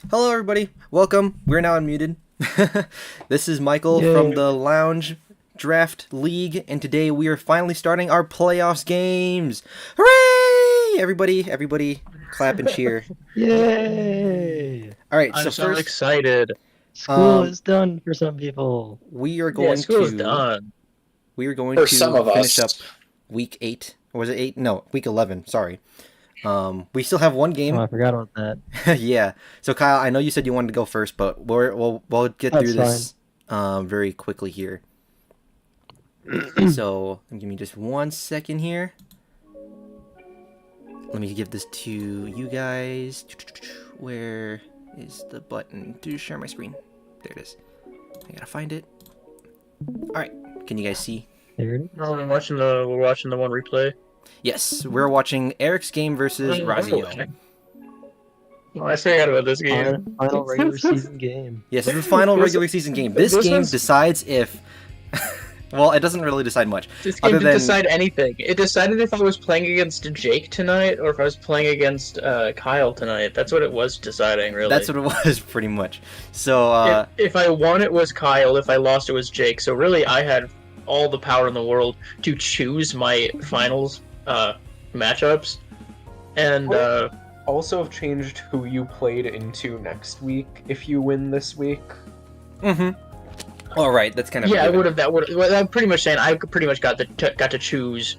Hello, everybody. Welcome. We're now unmuted. This is Michael Yay. from the Lounge Draft League, and today we are finally starting our playoffs games. Hooray! Yay! Everybody, clap and cheer. Yay! All right, I'm so so first excited. School is done for some people. we are Yeah, going school's to done. going For to some of finish us. up week 8. Or was it 8? No, week 11. Sorry. We still have one Oh, game. I forgot about that. Yeah. So Kyle, I know you said you wanted to go first, but we'll get through That's this very quickly here. So give me just 1 second here. Let me give this to you guys. Where is the button to share my screen? There it is. I gotta find it. All right. Can you guys see? There it is. No, we're watching the one replay. Yes, we're watching Eric's game versus Raziel. Oh, I forgot about this game. Final regular season game. Yes, this is the final regular season game. This game decides if. Well, it doesn't really decide much. This game Other didn't than- decide anything. It decided if I was playing against Jake tonight or if I was playing against Kyle tonight. That's what it was deciding, really. That's what it was, pretty much. So, If I won, it was Kyle. If I lost, it was Jake. So really, I had all the power in the world to choose my finals matchups. And Also have changed who you played into next week if you win this week. all right, that's kind of yeah, I given. would have. That would. Well, I'm pretty much saying I pretty much got to choose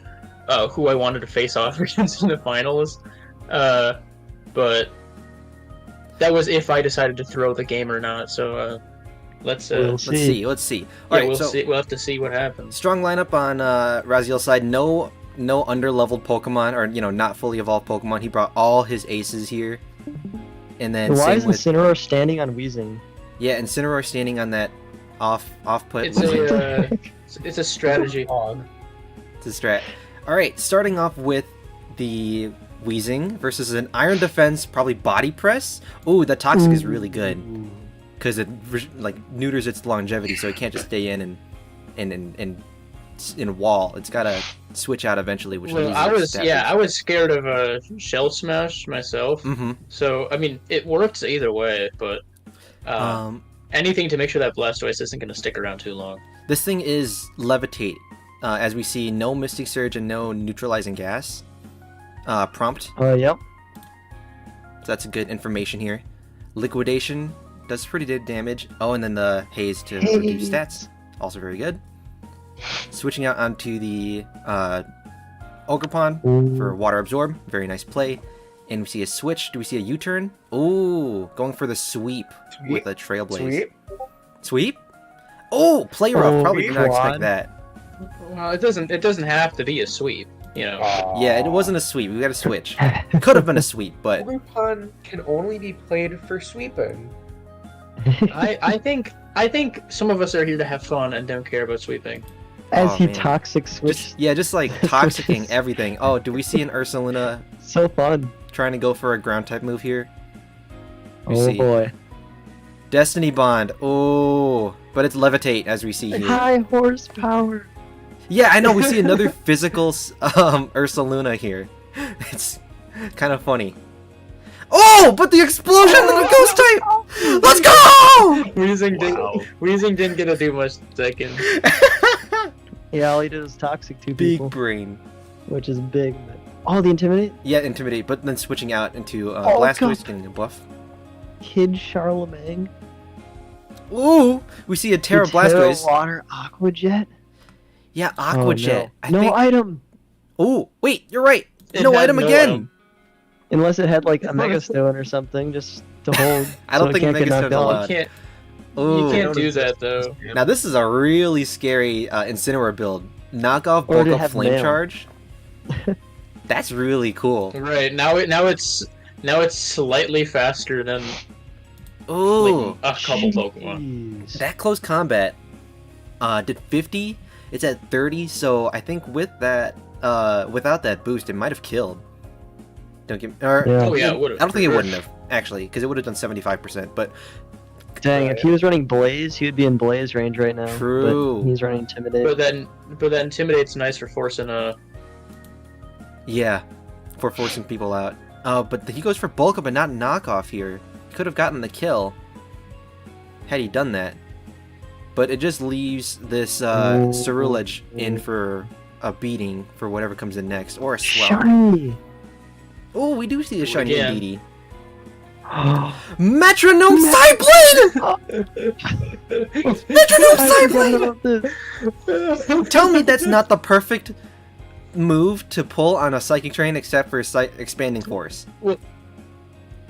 who I wanted to face off against in the finals. But that was if I decided to throw the game or not. So let's We'll see. Let's see. All yeah, right, we'll so see. We'll have to see what happens. strong lineup on Raziel's side. No under-leveled Pokemon, or not fully evolved Pokemon. He brought all his aces here, and then Why same is with Incineroar standing on Weezing? Incineroar standing on that off put. It's a it's a strategy. It's a strat. All right, starting off with the Weezing versus an Iron Defense, probably Body Press. Ooh, that Toxic is really good because it neuters its longevity, so it can't just stay in a wall. It's gotta switch out eventually, which Well, I was scared of a Shell Smash myself. Mm-hmm. So I mean, it works either way, but anything to make sure that Blastoise isn't going to stick around too long. This thing is Levitate. As we see, no Mystic Surge and no Neutralizing Gas. Prompt. Yep. So that's good information here. Liquidation does pretty good damage. Oh, and then the Haze to reduce stats. Also very good. Switching out onto the Ogerpon for Water Absorb. Very nice play. And we see a switch. Do we see a U-turn? Ooh, going for the sweep with a Trailblaze. Sweep? Oh, play rough. Probably did not expect that. Well, it doesn't have to be a sweep, you know. Yeah, it wasn't a sweep. We got a switch. Could have been a sweep, but Ogerpon can only be played for sweeping. I think some of us are here to have fun and don't care about sweeping. As Oh, he man. toxic switch. just like toxicking everything. Oh, do we see an Ursaluna So fun. trying to go for a ground type move here? We Oh see. boy. Destiny Bond. Oh, but it's Levitate as we see here. High horsepower. Yeah, I know. We see another physical Ursaluna here. It's kind of funny. Oh, but the explosion of the ghost type! Let's go! Weezing didn't get to do much second. Yeah, all he did was toxic two Big people, brain. which is big. Oh, the intimidate. Yeah, intimidate, but then switching out into Oh, Blastoise God. getting a buff. Kid Charlemagne. Ooh, we see a Terra The Terra Blastoise. Water Aqua Jet. Yeah, Aqua Jet. Oh, no, item. Oh, wait, you're right. It No had item no again. item. Unless it had like a Mega Stone or something, just to hold. I don't so it think can't Mega get knocked Stone's out. allowed. You can't Ooh. do that though. Now this is a really scary Incineroar build. Knockoff Or bulk to up have flame mail. charge. That's really cool. Right now it's slightly faster than Ooh, a couple Pokemon. Jeez. that close combat did 50. It's at 30, so I think with that without that boost, it might have killed. Don't get or Yeah. Oh yeah, it would have. I don't think it wouldn't have actually, because it would have done 75%. But Dang, if he was running Blaze, he would be in Blaze range right now. True. But he's running Intimidate. But then Intimidate's nice for forcing a. yeah, for forcing people out. But he goes for bulk up and not knockoff here. He could have gotten the kill had he done that. But it just leaves this Cerulege in for a beating for whatever comes in next, or a swell. Shiny! Oh, we do see a shiny Again. Indeedee. Metronome Psyblade! Metronome Psyblade! Tell me that's not the perfect move to pull on a Psychic Terrain except for Expanding Force.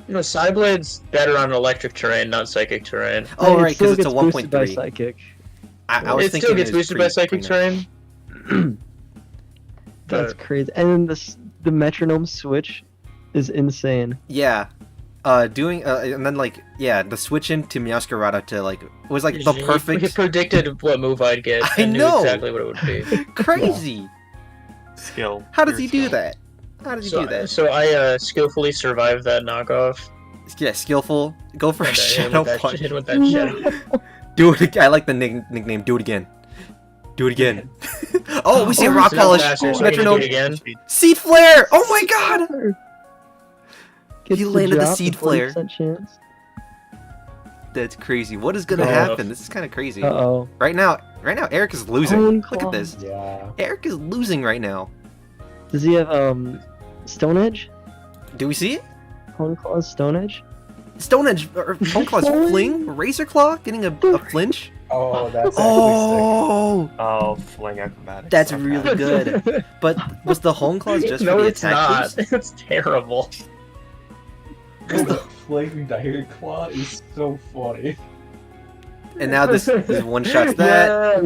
Psyblade's better on electric terrain, not psychic terrain. Oh, right, still because it's a gets boosted by 1.3. Psychic. I was It thinking still gets it was boosted by psychic pre-nerf. terrain. That's crazy. And then the metronome switch is insane. Yeah. And then the switch into Meowscarada to was the He perfect predicted what move I'd get. I and know. Knew exactly what it would be. crazy. Skill. How does Pure he do skill. that? How does he do that? So I skillfully survived that knockoff. Yeah, skillful. Go for a And I shadow punch. hit with that shadow. Do it again. I like the nickname. Do it again. Do it again. Oh, we see a rock so that's polish. faster, so we can do Metronome. it again. Seed flare. Oh my god. Gets He the landed the drop, seed 40% flare. Chance. That's crazy. What is gonna Oh. happen? This is kind of crazy. Uh-oh. Right now, Eric is losing. Hone Look at Claw. this. Yeah. Eric is losing right now. Does he have Stone Edge? Do we see it? Hone Claw's Stone Edge? Stone Edge or Hone Claw's fling, Razor Claw getting a flinch. Oh, that's actually Oh, Oh, fling acrobatics. that's Okay. really good. But was the Hone Claws just no, for the it's attack not. boost? It's terrible. sick. The Flaming Dire Claw is so funny. And now this one shots that.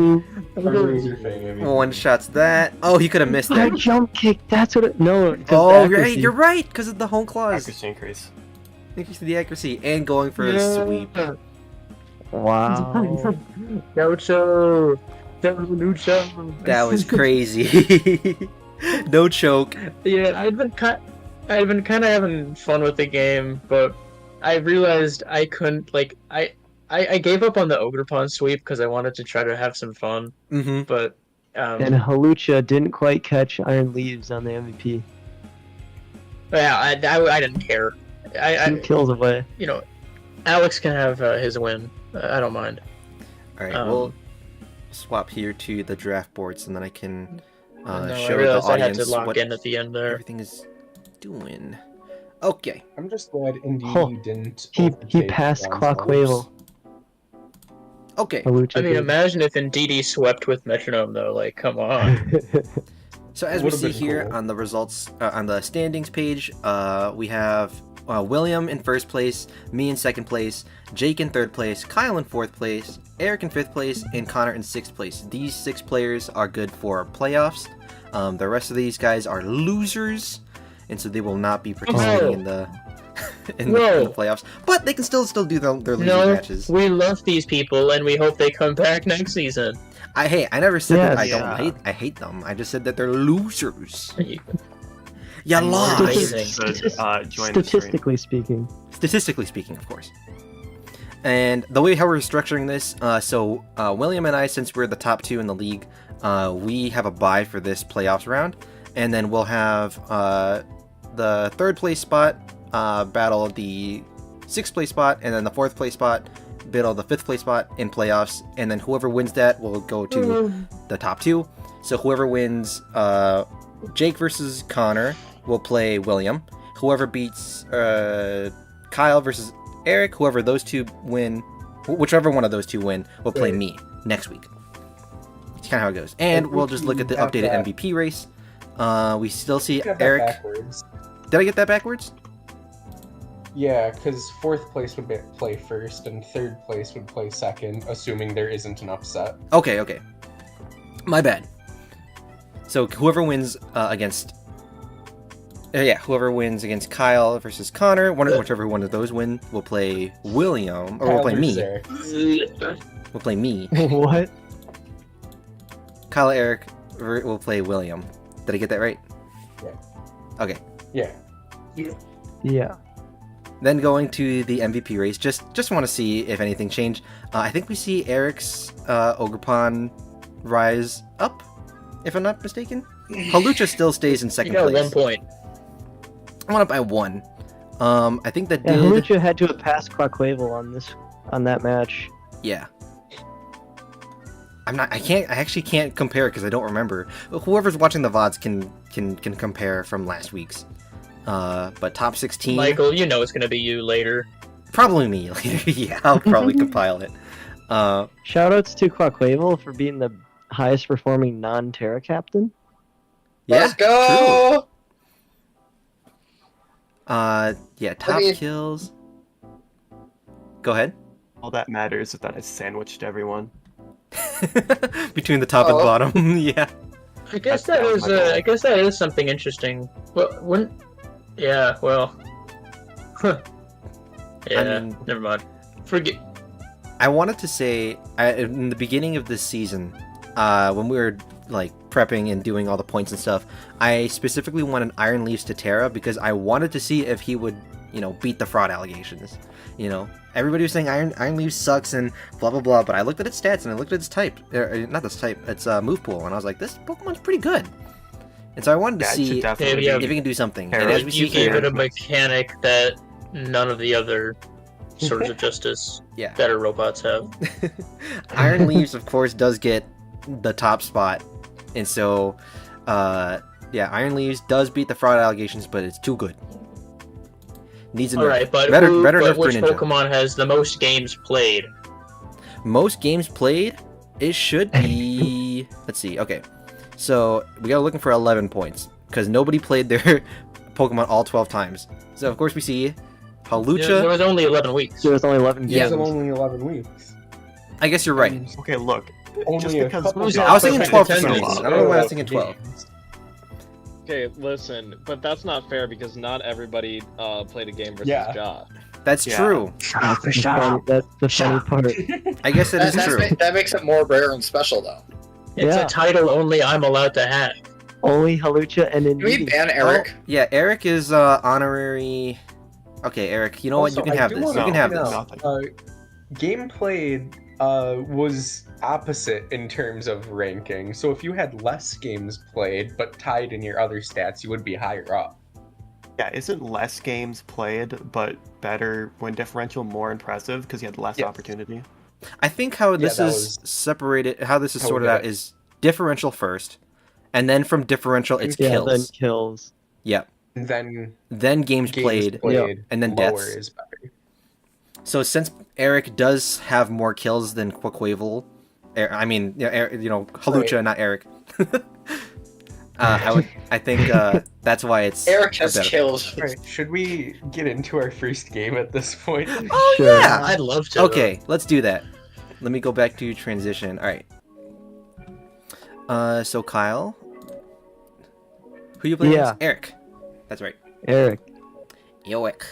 Razor Fang, I mean. One shots that. Oh, he could have missed I that. jump kick. That's what it. No. 'cause Oh, the right, accuracy. you're right, because of the Hone Claws. Accuracy increase. Increase the accuracy and going for a sweep. Wow. Gaucho. Lucho. That was crazy. No choke. Yeah, I'd been kind of having fun with the game, but I realized I couldn't I gave up on the Ogerpon sweep because I wanted to try to have some fun, Mm-hmm. but And Halucha didn't quite catch Iron Leaves on the MVP. yeah, I didn't care. 2 I kills away. Alex can have his win. I don't mind. All right, Um, we'll swap here to the draft boards, and then I can No, I show the realized I had audience to lock what in at the end there. everything is doing. Okay. I'm just glad Indeed Oh, didn't. He overtake passed Gonzalez. Clockwavel. Okay. Halucha. I mean, did. imagine if Indeedee swept with Metronome though. Like, come on. So as we Would've see been here cool. on the results on the standings page, we have William in first place, me in second place, Jake in third place, Kyle in fourth place, Eric in fifth place, and Connor in sixth place. These 6 players are good for playoffs. The rest of these guys are losers, and so they will not be participating in the in the playoffs. But they can still do their losing No, matches. we love these people, and we hope they come back next season. I never said that I Yes. don't hate them. I just said that they're losers. You- You And lost. we're amazing. Should, join the stream. Statistically speaking. Statistically speaking, of course. And the way how we're structuring this, so William and I, since we're the top 2 in the league, we have a bye for this playoffs round, and then we'll have the 3rd place spot battle the 6th place spot, and then the 4th place spot battle the 5th place spot in playoffs, and then whoever wins that will go to the top 2. So whoever wins Jake versus Connor will play William. Whoever beats Kyle versus Eric, whoever those 2 win, whichever one of those 2 win, will play Right. me next week. It's kind of how it goes. And we'll just look at the Got updated that. MVP race. We still see Got that Eric. backwards. Did I get that backwards? Yeah, because 4th place would play first, and 3rd place would play second, assuming there isn't an upset. Okay. My bad. So whoever wins against... whoever wins against Kyle versus Connor, whichever one of those win, will play William, or will Kyle play me. versus Eric. Will play me. What? Kyle Eric will play William. Did I get that right? Yeah. Okay. Yeah. Yeah. Then going to the MVP race, just want to see if anything changed. I think we see Eric's Ogerpon rise up, if I'm not mistaken. Halucha still stays in You second got place. 1 point. I went up by 1. I think that Yeah, did. Halucha had to have passed Clockwavel on that match. Yeah. I actually can't compare because I don't remember. Whoever's watching the VODs can compare from last week's. But top 16, Michael, you know it's gonna be you later. probably me later. Yeah, I'll probably compile it. Shoutouts to Quaquavel for being the highest performing non-Terra captain. Yeah, Let's go! yeah, top mean- kills. Go ahead. All that matters is that I sandwiched everyone. Between the top and Oh. bottom, yeah. I guess That was my goal. I guess that is something interesting. Well, when, yeah, well, yeah, mean- never mind. Forget. I wanted to say in the beginning of this season, when we were like prepping and doing all the points and stuff, I specifically wanted Iron Leaves to Terra because I wanted to see if he would, beat the fraud allegations. Everybody was saying Iron Leaves sucks and blah blah blah, but I looked at its stats and I looked at its type, not this type, its move pool, and I was like, this Pokemon's pretty good. And so I wanted to Yeah, it see should if definitely Yeah, it can do something. And Terra. as we see You gave here, it a mechanic that none of the other Swords of Justice yeah, better robots have. Iron Leaves, of course, does get the top spot, and so, yeah, Iron Leaves does beat the fraud allegations, but it's too good. Needs a All nerf. right, but, better but nerf which Greninja. Pokemon has the most games played? Most games played, it should be. Let's see. Okay, so we are looking for 11 points because nobody played their Pokemon all 12 times. So of course we see Halucha. There was only 11 weeks. There was only 11 Yeah. games. It's only 11 weeks. I guess you're right. And Okay, look. Only Just a because couple Who's I was thinking perfect 12 for some attendance? reason. I don't know why I was thinking 12. games. Okay, listen, but that's not fair because not everybody played a game versus Yeah. Ja. That's Yeah. true. That's the funny part. I guess it is That's true. that makes it more rare and special, though. It's Yeah. a title only I'm allowed to have. Only Halucha and Can we Indeedee. ban Eric? Oh, yeah, Eric is honorary. Okay, Eric, you know what? You Also, can I have do this. wanna You can have point this. out, Nothing. Game played was opposite in terms of ranking. So if you had less games played but tied in your other stats, you would be higher up. Yeah, isn't less games played but better win differential more impressive because you had less Yes. opportunity? I think how this that is was separated, how this is how we sorted did out it. is differential first, and then from differential it's Yeah, kills. then kills. Yep. And then Then games, games played, played and then lower deaths. is better. So since Eric does have more kills than Quaquavel, Halucha, Right. not Eric. I think that's why it's Eric a has better- kills. Right, should we get into our first game at this point? Oh Sure. yeah. I'd love to. Okay, let's do that. Let me go back to transition. All right. So Kyle, who you playing? Yeah. against? Eric. That's right. Eric. Yoic.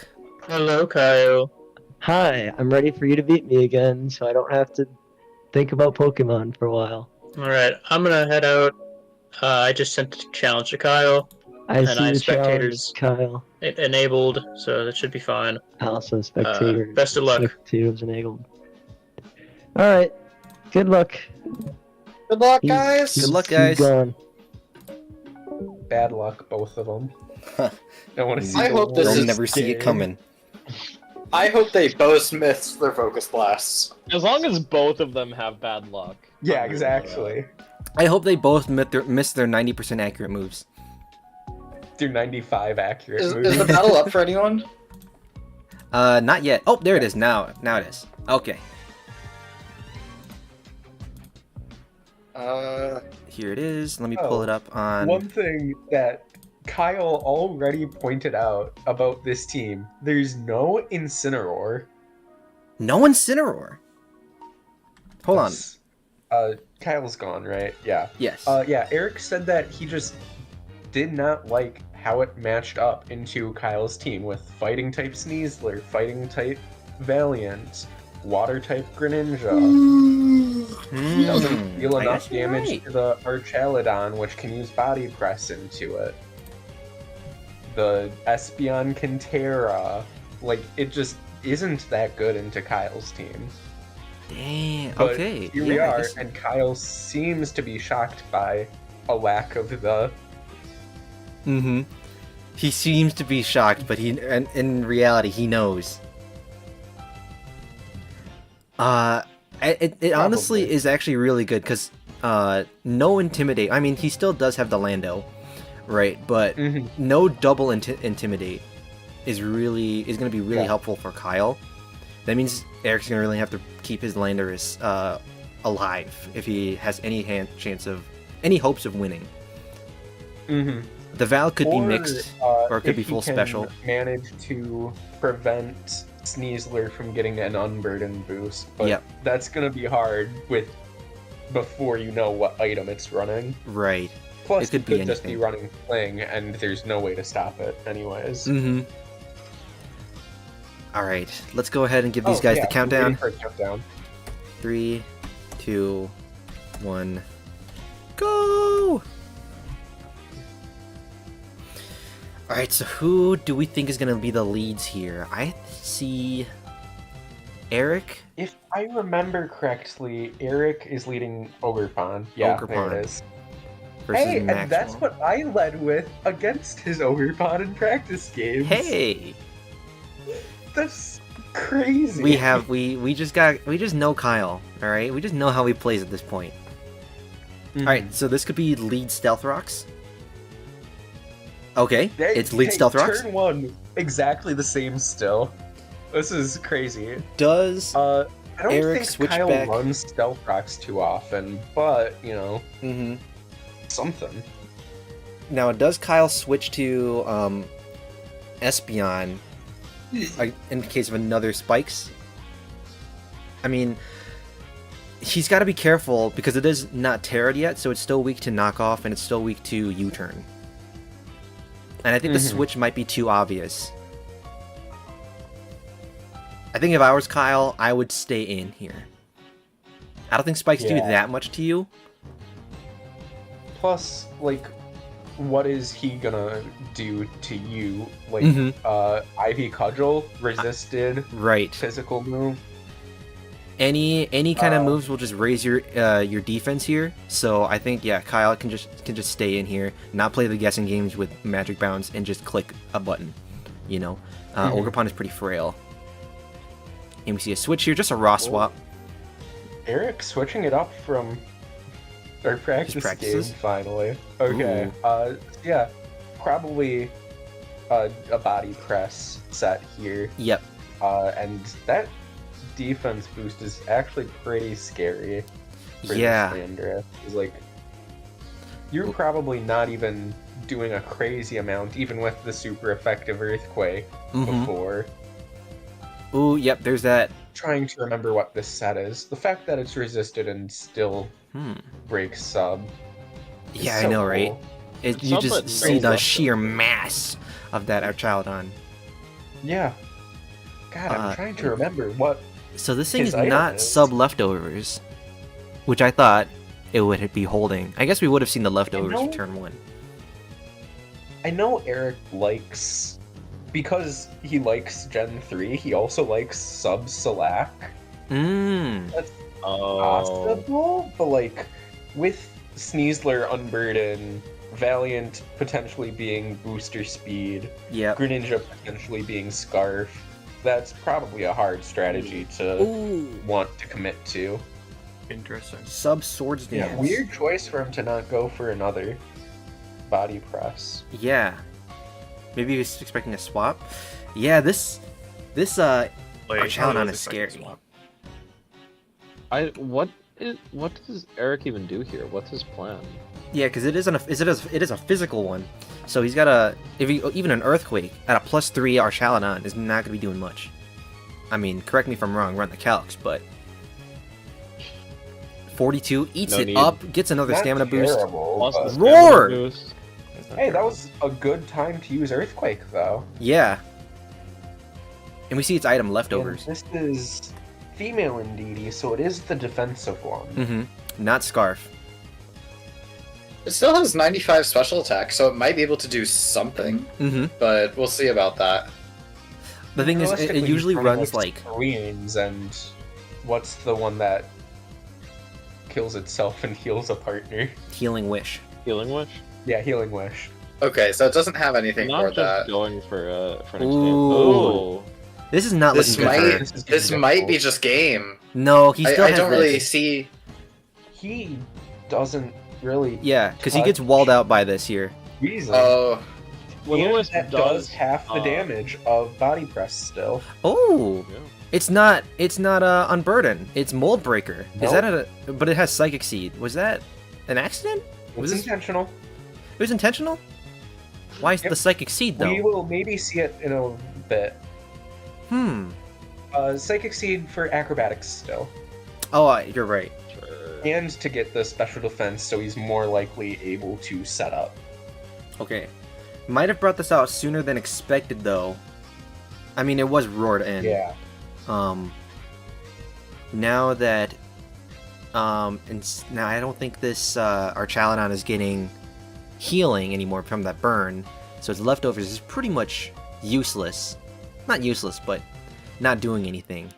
Hello, Kyle. Hi, I'm ready for you to beat me again, so I don't have to think about Pokemon for a while. Alright, I'm gonna head out. I just sent the challenge to Kyle. I And see I the spectators. challenge, Kyle. It enabled, so that should be fine. Also, spectators. Best of luck. Spectators enabled. Alright. Good luck. Good luck, He's- guys. Good luck, he's guys. gone. Bad luck, both of them. I want to see. I the hope this They'll is never see it game. coming. I hope they both miss their focus blasts. As long as both of them have bad luck. Yeah, I'm good with that. exactly. I hope they both miss their 90% accurate moves. Do 95 accurate Is moves. the battle up for anyone? Not yet. Oh, there it is. Now it is. Okay. Here it is. Let me pull Oh, it up on. One thing that Kyle already pointed out about this team, there's no Incineroar. No Incineroar. Hold on. Kyle's gone, right? Yeah. Yes. Yeah, Eric said that he just did not like how it matched up into Kyle's team with fighting type Sneasler, fighting type Valiant, water type Greninja. Doesn't deal I enough guess you're damage right. to the Archaludon, which can use Body Press into it. The Espeon Cantera, like, it just isn't that good into Kyle's team. Dang. But Okay. here we yeah, I are, guess- and Kyle seems to be shocked by a lack of the. Mhm. He seems to be shocked, but in reality he knows. It honestly Probably. is actually really good because no intimidate. I mean, he still does have the Lando, right? But Mhm. no double intimidate is going to be really Yeah. helpful for Kyle. That means Eric's going to really have to keep his Landorus alive if he has any chance of any hopes of winning. Mhm. The Val could be Or, mixed, or it could if be he full can special. Manage to prevent Sneasler from getting an unburden boost, but Yep. that's gonna be hard before you know what item it's running. Right. Plus, It could it be could just be anything. running Fling, and there's no way to stop it, anyways. Mm-hmm. All right, let's go ahead and give these Oh, guys yeah, the I'm countdown. waiting for a countdown. 3, 2, 1, go! Alright, so who do we think is going to be the leads here? I see Eric. If I remember correctly, Eric is leading Ogerpon. Yeah, there Ogerpon it is. Versus Hey, and Maxwell. that's what I led with against his Ogerpon in practice games. Hey, That's crazy. we just know Kyle. All right, we just know how he plays at this point. Mhm. All right, so this could be lead Stealth Rocks. Okay, Hey, it's lead hey, Stealth Rocks. Turn 1, exactly the same still. This is crazy. Does I don't Eric think switch Kyle back? runs Stealth Rocks too often, but, you know, mm-hmm. something. Now, does Kyle switch to Espeon in case of another spikes? I mean, he's got to be careful because it is not Terra'd yet, so it's still weak to knockoff and it's still weak to U-turn. And I think the Mhm. switch might be too obvious. I think if I was Kyle, I would stay in here. I don't think spikes do Yeah. that much to you. Plus, like, what is he gonna do to you? Like, Mhm. Ivy Cudgel resisted Right. physical move. Any kind of Uh, moves will just raise your defense here. So I think Kyle can just stay in here, not play the guessing games with magic bounce, and just click a button. You know, Mhm. Ogerpon is pretty frail. And we see a switch here, just a raw swap. Eric switching it up from our practice game practices? finally. Okay. Yeah, probably a body press set here. Yep. And that defense boost is actually pretty scary for Yeah. this Landorus. It's like you're probably not even doing a crazy amount, even with the super effective earthquake Mm-hmm. before. Ooh, yep. There's that. Trying to remember what this set is. The fact that it's resisted and still breaks sub. is Yeah, I so know, right? cool. You Somewhat just see the crazy. sheer mass of that Archaludon. Yeah. God, I'm trying to remember what. So this thing His is item not is- sub leftovers, which I thought it would be holding. I guess we would have seen the leftovers for know- turn 1. I know Eric likes, because he likes Gen 3, he also likes sub Selak. Mmm. Oh. Possible, but like with Sneasler Unburden, Valiant potentially being booster speed, Yep. Greninja potentially being Scarf, that's probably a hard strategy to Ooh. want to commit to. Interesting. Sub Swords Dance. Weird choice for him to not go for another body press. Yeah. Maybe he was expecting a swap. Yeah, this Archaludon is scary. What does Eric even do here? What's his plan? Yeah, because it is a physical one. So he's got even an earthquake at a +3 Archaludon is not gonna be doing much. I mean, correct me if I'm wrong, run the calcs, but 42 eats No it need. up, gets another Not stamina boost. terrible, Plus the but- stamina Roar! boost. Hey, that was a good time to use Earthquake, though. Yeah. And we see its item And leftovers. this is female Indeedee, so it is the defensive one. Mm-hmm. Not Scarf. It still has 95 special attack, so it might be able to do something, Mm-hmm. but we'll see about that. The thing is, it Realistically, usually he's running, runs like Queens, and what's the one that kills itself and heals a partner? Healing Wish. Healing Wish? Yeah, Healing Wish. Okay, so it doesn't have anything Not for just that. going for an Ooh. example. This is not This looking good. might For... This is this getting might be difficult. just game. No, he still I has don't really this. see. He doesn't really. Yeah, because he gets walled out by this here. Weasel. Oh, Will-O-Wisp And that does half the damage of body press still. Oh, Yeah. it's not Unburden. It's Mold Breaker. Is Nope. that but it has Psychic Seed. Was that an accident? Was It's this- intentional. It was intentional? Why is Yep. the Psychic Seed though? We will maybe see it in a bit. Psychic Seed for acrobatics still. Oh, you're right. And to get the special defense, so he's more likely able to set up. Okay. Might have brought this out sooner than expected though. I mean, it was roared in. Yeah. Now that now I don't think this Archaludon is getting healing anymore from that burn, so its leftovers is pretty much useless. Not useless, but not doing anything.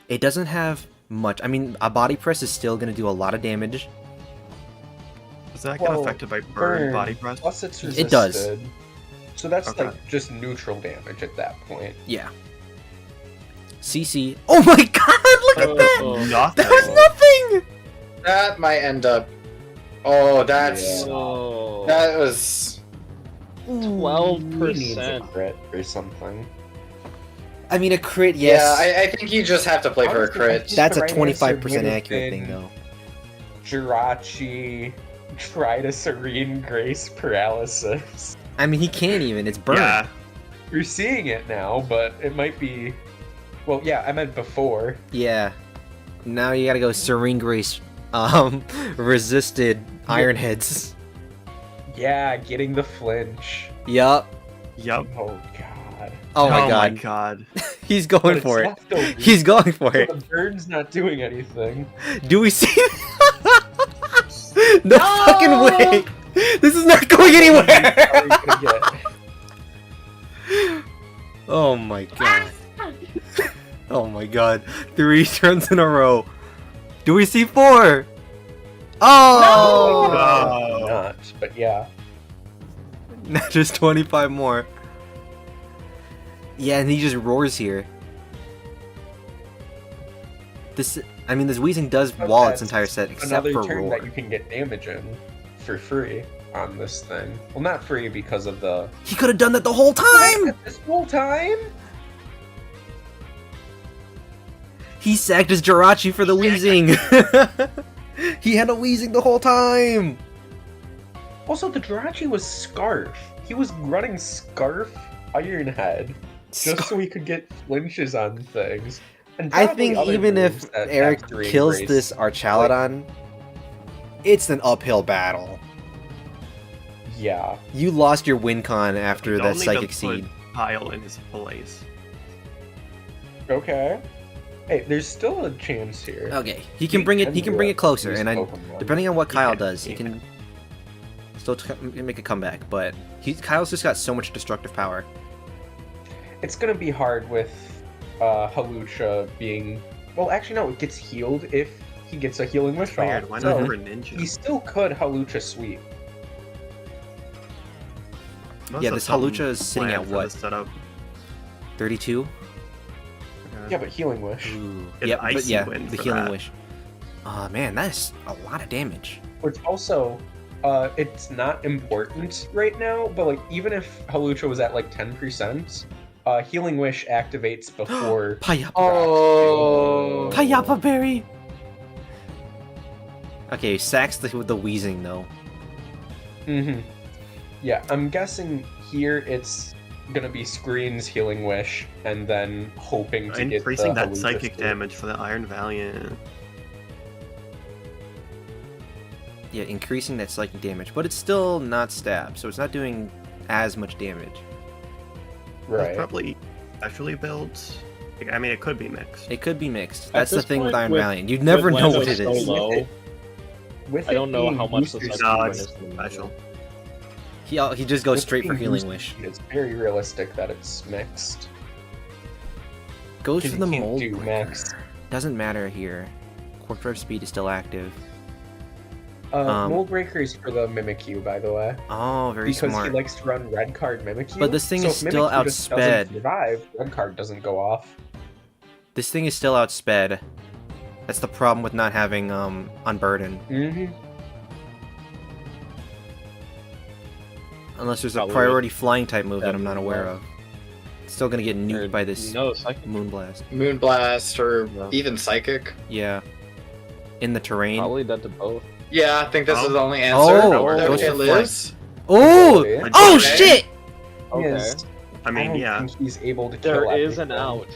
It doesn't have much. I mean, a body press is still going to do a lot of damage. Does that get Well, affected by burn body press? Plus it's resisted. It does. So that's Okay. like just neutral damage at that point. Yeah. CC. Oh my god, look at that! Nothing. That was nothing! that might end up. Oh, that's Oh. that was. He needs a 12%. crit or something. I mean, a crit, yes. Yeah, I think you just have to play for a Honestly, crit. That's a Tyrannus 25% would have accurate thing, been- though. Jirachi try to Serene Grace paralysis. I mean, he can't even. It's burned. Yeah. You're seeing it now, but it might be. Well, yeah, I meant before. Yeah. Now you gotta go Serene Grace, resisted Iron Heads. Yeah, getting the flinch. Yup. Yep. Oh god. Oh my god. god. He's But going it's for it. leftovers, He's going for so it. the bird's not doing anything. Do we see? No fucking way! This is not going anywhere! How are we gonna get? Oh my god. Oh my god. 3 turns in a row. Do we see 4? Oh! No! Not, but yeah. Now just 25 more. Yeah, and he just roars here. This, I mean, this Weezing does But wall its that's entire set except Another for turn roar. that you can get damage in for free on this thing. Well, not free because of the. He could have done that the whole time! This whole time? He sacked his Jirachi for the Weezing! He had a Weezing the whole time! Also, the Jirachi was Scarf. He was running Scarf Iron Head just so he could get flinches on things. And I probably think other even moves if that Eric have Serene kills Grace. this Archaludon, it's an uphill battle. Yeah. You lost your win con after You'd that only Psychic put Seed. Kyle in his place. Okay. Hey, there's still a chance here. Okay, he can bring it. He can bring it closer, and I, Pokemon. depending on what He Kyle can- does, he he can still make a comeback. But Kyle's just got so much destructive power. It's gonna be hard with Halucha being. Well, actually, no. It gets healed if he gets a healing wish Weird. off. Why So not for Ninja? he still could Halucha sweep. Must Yeah, have this something Halucha is sitting planned at for what? this setup. 32. Okay. Yeah, but healing wish. Ooh. Get Yep, but Icy yeah, Wind the for healing that. wish. Oh man, that's a lot of damage. Which also, it's not important right now, but like even if Halucha was at like 10%, healing wish activates before. Payapa. Oh. Payapa berry. Okay, sacks with the Weezing though. Mm-hmm. Yeah, I'm guessing here it's gonna be Screen's healing wish, and then hoping to get Increasing the that Halucha psychic sweep. damage for the Iron Valiant. Yeah, increasing that psychic damage, but it's still not stab, so it's not doing as much damage. Right. It's probably specially built. I mean, it could be mixed. It could be mixed. At That's the this thing with point, Iron with- Valiant. You'd never with know Lando what it so is. low, With I don't it know being how much the booster psychic No, win it's is. gonna be. special. He just goes with straight for being healing boosted, wish. It's very realistic that it's mixed. Goes 'Cause for you the can't mold do breaker. max. Doesn't matter here. Quark drive speed is still active. Mold Breaker is for the Mimikyu, by the way. Oh, very Because smart. he likes to run red card Mimikyu. But this thing so is if still Mimikyu just outsped. doesn't survive, red card doesn't go off. This thing is still outsped. That's the problem with not having Unburden. Mm-hmm. Unless there's a Probably priority flying type move that that I'm not aware of. Still gonna get nuked by this No, Psychic. Moonblast. Moonblast or No. even Psychic. Yeah. In the terrain. Probably dead to both. Yeah, I think this Oh. is the only answer. Oh, that goes it for lives. Oh! Okay. Oh Okay. shit! Okay. Yes. I mean, don't yeah. think he's able to kill There is an everything. out.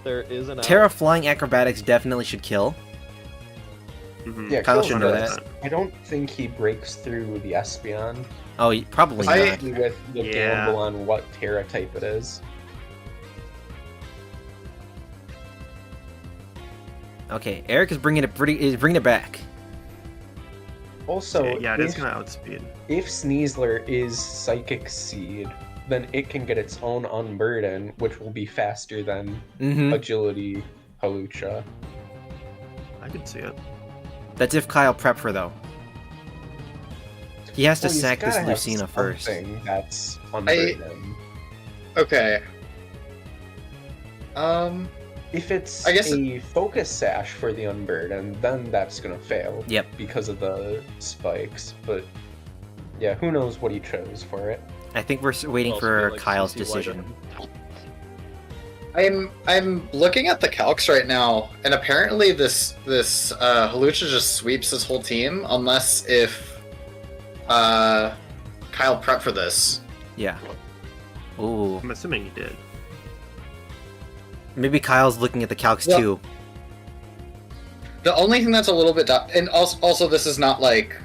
There is an Terra out. flying acrobatics definitely should kill. Mhm. Yeah, Kyle kills should know does. that. I don't think he breaks through the Espeon. Oh, probably not. Especially with the Yeah. gamble on what Terra type it is. Okay, Eric is bringing it back. Also, Yeah, it is if, gonna outspeed. if Sneasler is Psychic Seed, then it can get its own Unburden, which will be faster than Mm-hmm. Agility Halucha. I could see it. That's if Kyle prep for though. He has to Well, he's sack this gotta have Lucina first. something that's Unburden. Okay. If it's I guess- a Focus Sash for the Unburden, then that's gonna fail. Yep. Because of the spikes, but yeah, who knows what he chose for it. I think we're waiting Also, for like, Kyle's CC wider. decision. I'm looking at the calcs right now, and apparently this Halucha just sweeps his whole team unless if Kyle prepped for this. Yeah. Ooh. I'm assuming he did. Maybe Kyle's looking at the calcs Well- too. The only thing that's a little bit and also this is not like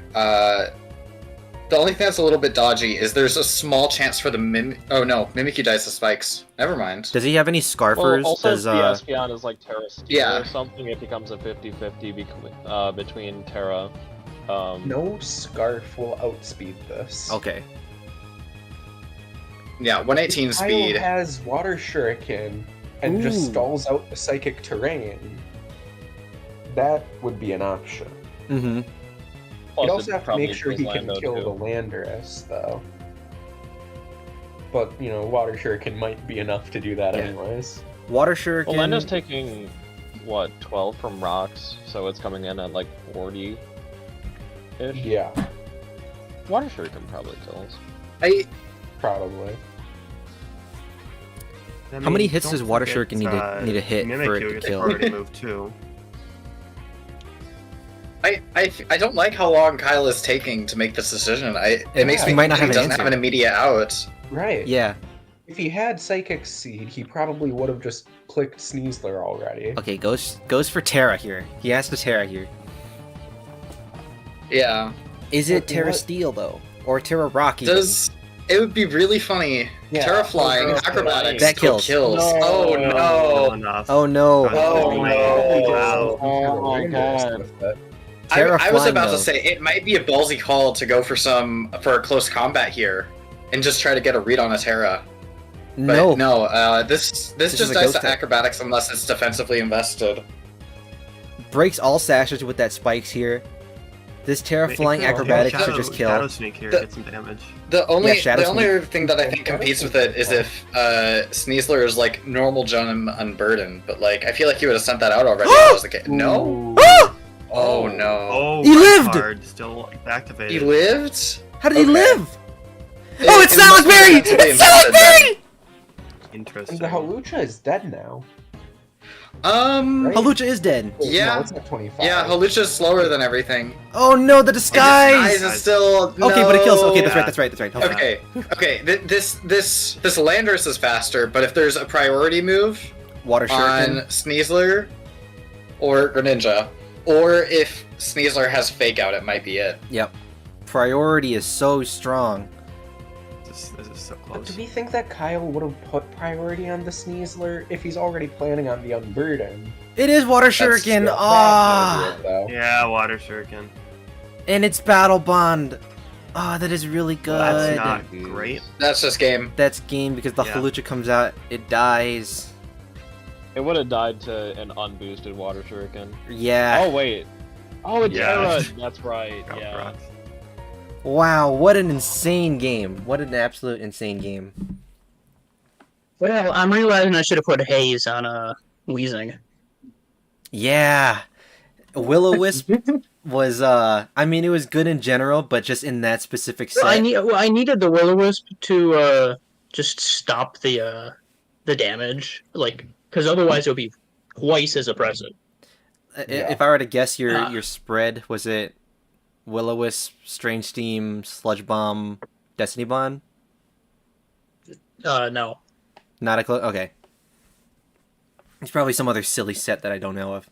the only thing that's a little bit dodgy is there's a small chance for the Oh no, Mimikyu dies to spikes. Never mind. Does he have any Scarfers? Well, also, Does if the Espeon is like Terra Steel Yeah. or something, it becomes a 50-50 between Terra. No Scarf will outspeed this. Okay. Yeah, 118 Kyle speed. has Water Shuriken and just Ooh. stalls out the Psychic Terrain. That would be an option. Mm-hmm. plus You'd also it have to probably make sure kills he can Lando, kill too. the Landorus, though. But, you know, Water Shuriken might be enough to do that Yeah. anyways. Water Shuriken. Well, Lando's taking, what, 12 from rocks, so it's coming in at like 40-ish? Yeah, Water Shuriken probably kills. probably. I How many mean, hits don't does Water forget, Shuriken need to hit for Mimikyu it to gets kill? priority move too. I don't like how long Kyle is taking to make this decision. It makes Yeah. me He might think not he have an doesn't answer. have an immediate out. Right. Yeah. If he had Psychic Seed, he probably would have just clicked Sneasler already. Okay, goes for Terra here. He has to Terra here. Yeah. Is it But Terra what- Steel though, or Terra Rock? Even? It would be really funny. Yeah. Terra flying, Oh, acrobatics, that still kills. kills. Oh Still no. enough. Oh no! Oh, no. Wow. Oh my god. With it. Terra I was flying, about though. to say it might be a ballsy call to go for a close combat here, and just try to get a read on a Terra. But No. no, this is just a dies ghost to type. acrobatics unless it's defensively invested. Breaks all sashes with that spikes here. This Terra flying It could- acrobatics Shadow- should just kill. Shadow Sneak here, The- get some damage. The only Shadow the only Sneak. other thing that I think competes with it is if Sneasler is like normal Jun Unburdened, but like I feel like he would have sent that out already. if it was the case. No. Ooh. Oh no. Oh, He Red lived! Card, still activated. He lived. How did he Okay. live? Oh, it's It must be Salisbury! defensively It's invested then. Salisbury! Interesting. And the Halucha is dead now. Right? Halucha is dead. Yeah. No, it's at 25. Yeah, Halucha's slower than everything. Oh no, the And disguise! Disguise is still Okay, but it kills. Okay, no. that's right. Okay. Okay. This Landorus is faster, but if there's a priority move Water on Shuriken. Sneasler or Greninja, or if Sneasler has Fake Out, it might be it. Yep. Priority is so strong. This is so But close. do we think that Kyle would have put priority on the Sneasler if he's already planning on the Unburden? It is Water That's Shuriken. Not Ah, bad, though. Yeah, Water Shuriken. and it's Battle Bond. Ah, that is really good. That's not great. That's just game. That's game because the Yeah. Halucha comes out, it dies. It would have died to an unboosted Water Shuriken. Yeah. Oh wait. Oh, it's Yeah. Terra. That's right. Drop Yeah. rocks. Wow, what an insane game. What an absolute insane game. Well, I'm realizing I should have put Haze on Weezing. Yeah. Will-O-Wisp was I mean it was good in general, but just in that specific set. I needed the Will-O-Wisp to just stop the damage, like, because otherwise it would be twice as oppressive. If I were to guess your spread, was it Will-O-Wisp, Strange Steam, Sludge Bomb, Destiny Bond? No. Not a okay. It's probably some other silly set that I don't know of.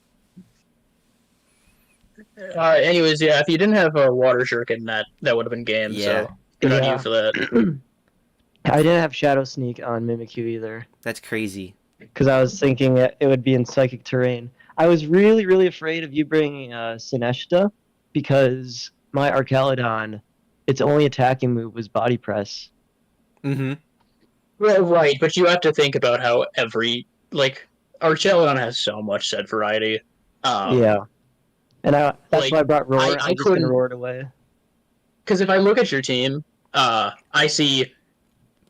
Anyways, yeah, if you didn't have a Water Shuriken, that would have been game. Yeah. So good on Yeah. you for that. I didn't have Shadow Sneak on Mimikyu either, That's crazy. because I was thinking it would be in Psychic Terrain. I was really, really afraid of you bringing Sineshta, because my Archaludon, its only attacking move was Body Press. Mm-hmm. Well, right, but you have to think about how Archaludon has so much set variety. Yeah. And that's like, why I brought Roar. I I'm just going couldn't- to roar it away. Because if I look at your team, I see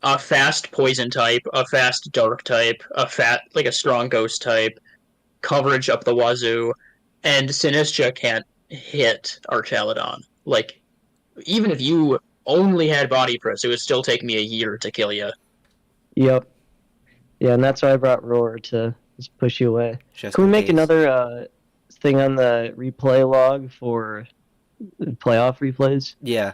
a fast poison type, a fast dark type, a strong ghost type, coverage up the wazoo, and Sinistcha can't hit Archaludon. Like, even if you only had Body Press, it would still take me a year to kill you. Yep. Yeah, and that's why I brought Roar to just push you away. Just Can we in make case. another thing on the replay log for playoff replays? Yeah.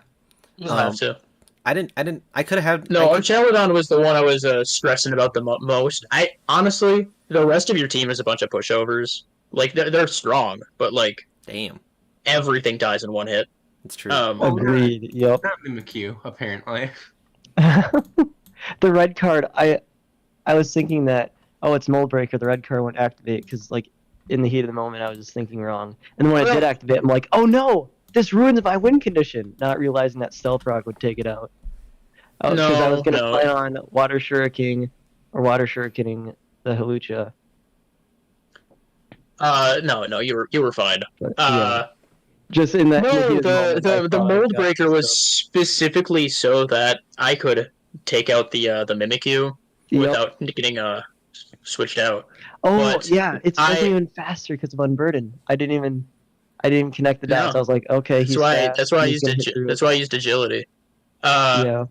You'll have to. I could have had. No, I could- Archaludon was the one I was stressing about the most. Honestly, the rest of your team is a bunch of pushovers. Like, they're strong, but, like, Damn. everything dies in one hit. It's true. Agreed. Yep. Not Mimikyu, apparently. The red card, I was thinking that, oh, it's Mold Breaker, the red card won't activate, because, like, in the heat of the moment, I was just thinking wrong. And then when I did activate, I'm like, oh no! This ruins my win condition! Not realizing that Stealth Rock would take it out. Oh, because I was going to No. plan on Water Shuriken, or Water Shurikening the Hawlucha. No, you were fine. But, yeah. Just in that. No, heat of moment, I the thought I Mold got Breaker was stuff. specifically so that I could take out the Mimikyu Yep. without getting switched out. Oh but yeah, it's I- even faster because of Unburden. I didn't even connect the dots. No. I was like, okay, he's fast. That's why I he's used gonna hit through that's it. why I used agility. Yeah,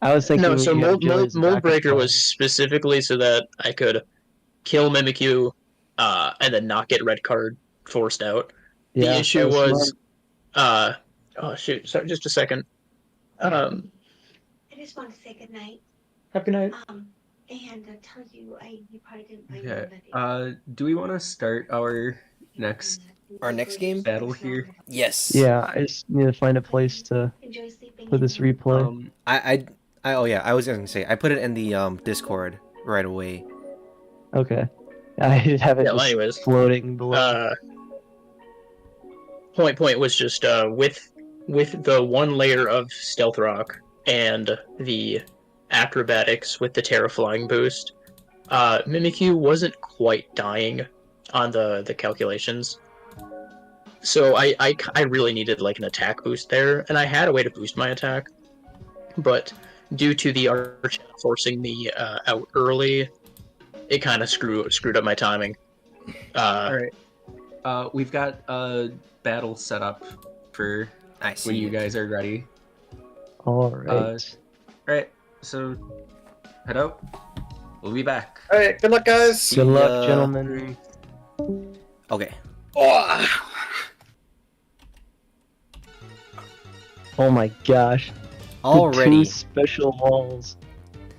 I was thinking. No, so you had Mold Joey's Mold backup Breaker plan. was specifically so that I could kill Mimikyu, and then not get red card forced out. The Yeah, issue that was, smart. oh shoot, sorry, just a second. I just want to say good night. Happy night. And tell you, you probably didn't find Okay. out Do we want to start our next game? battle here? Yes. Yeah, I just need to find a place to Enjoy sleeping. put this replay. Oh yeah, I was gonna say I put it in the Discord right away. Okay, I have it Yeah, well, just anyways. floating below. Point was just with the one layer of Stealth Rock and the acrobatics with the Terraflying boost, Mimikyu wasn't quite dying on the calculations. So I really needed like an attack boost there, and I had a way to boost my attack, but due to the Arch forcing me out early, it kind of screwed up my timing. All right. We've got a battle set up for I see. when you guys are ready. All right. All right. So head out. We'll be back. All right, good luck, guys. Good luck, ya. gentlemen. Okay. Oh. Oh my gosh. The Already. two special walls.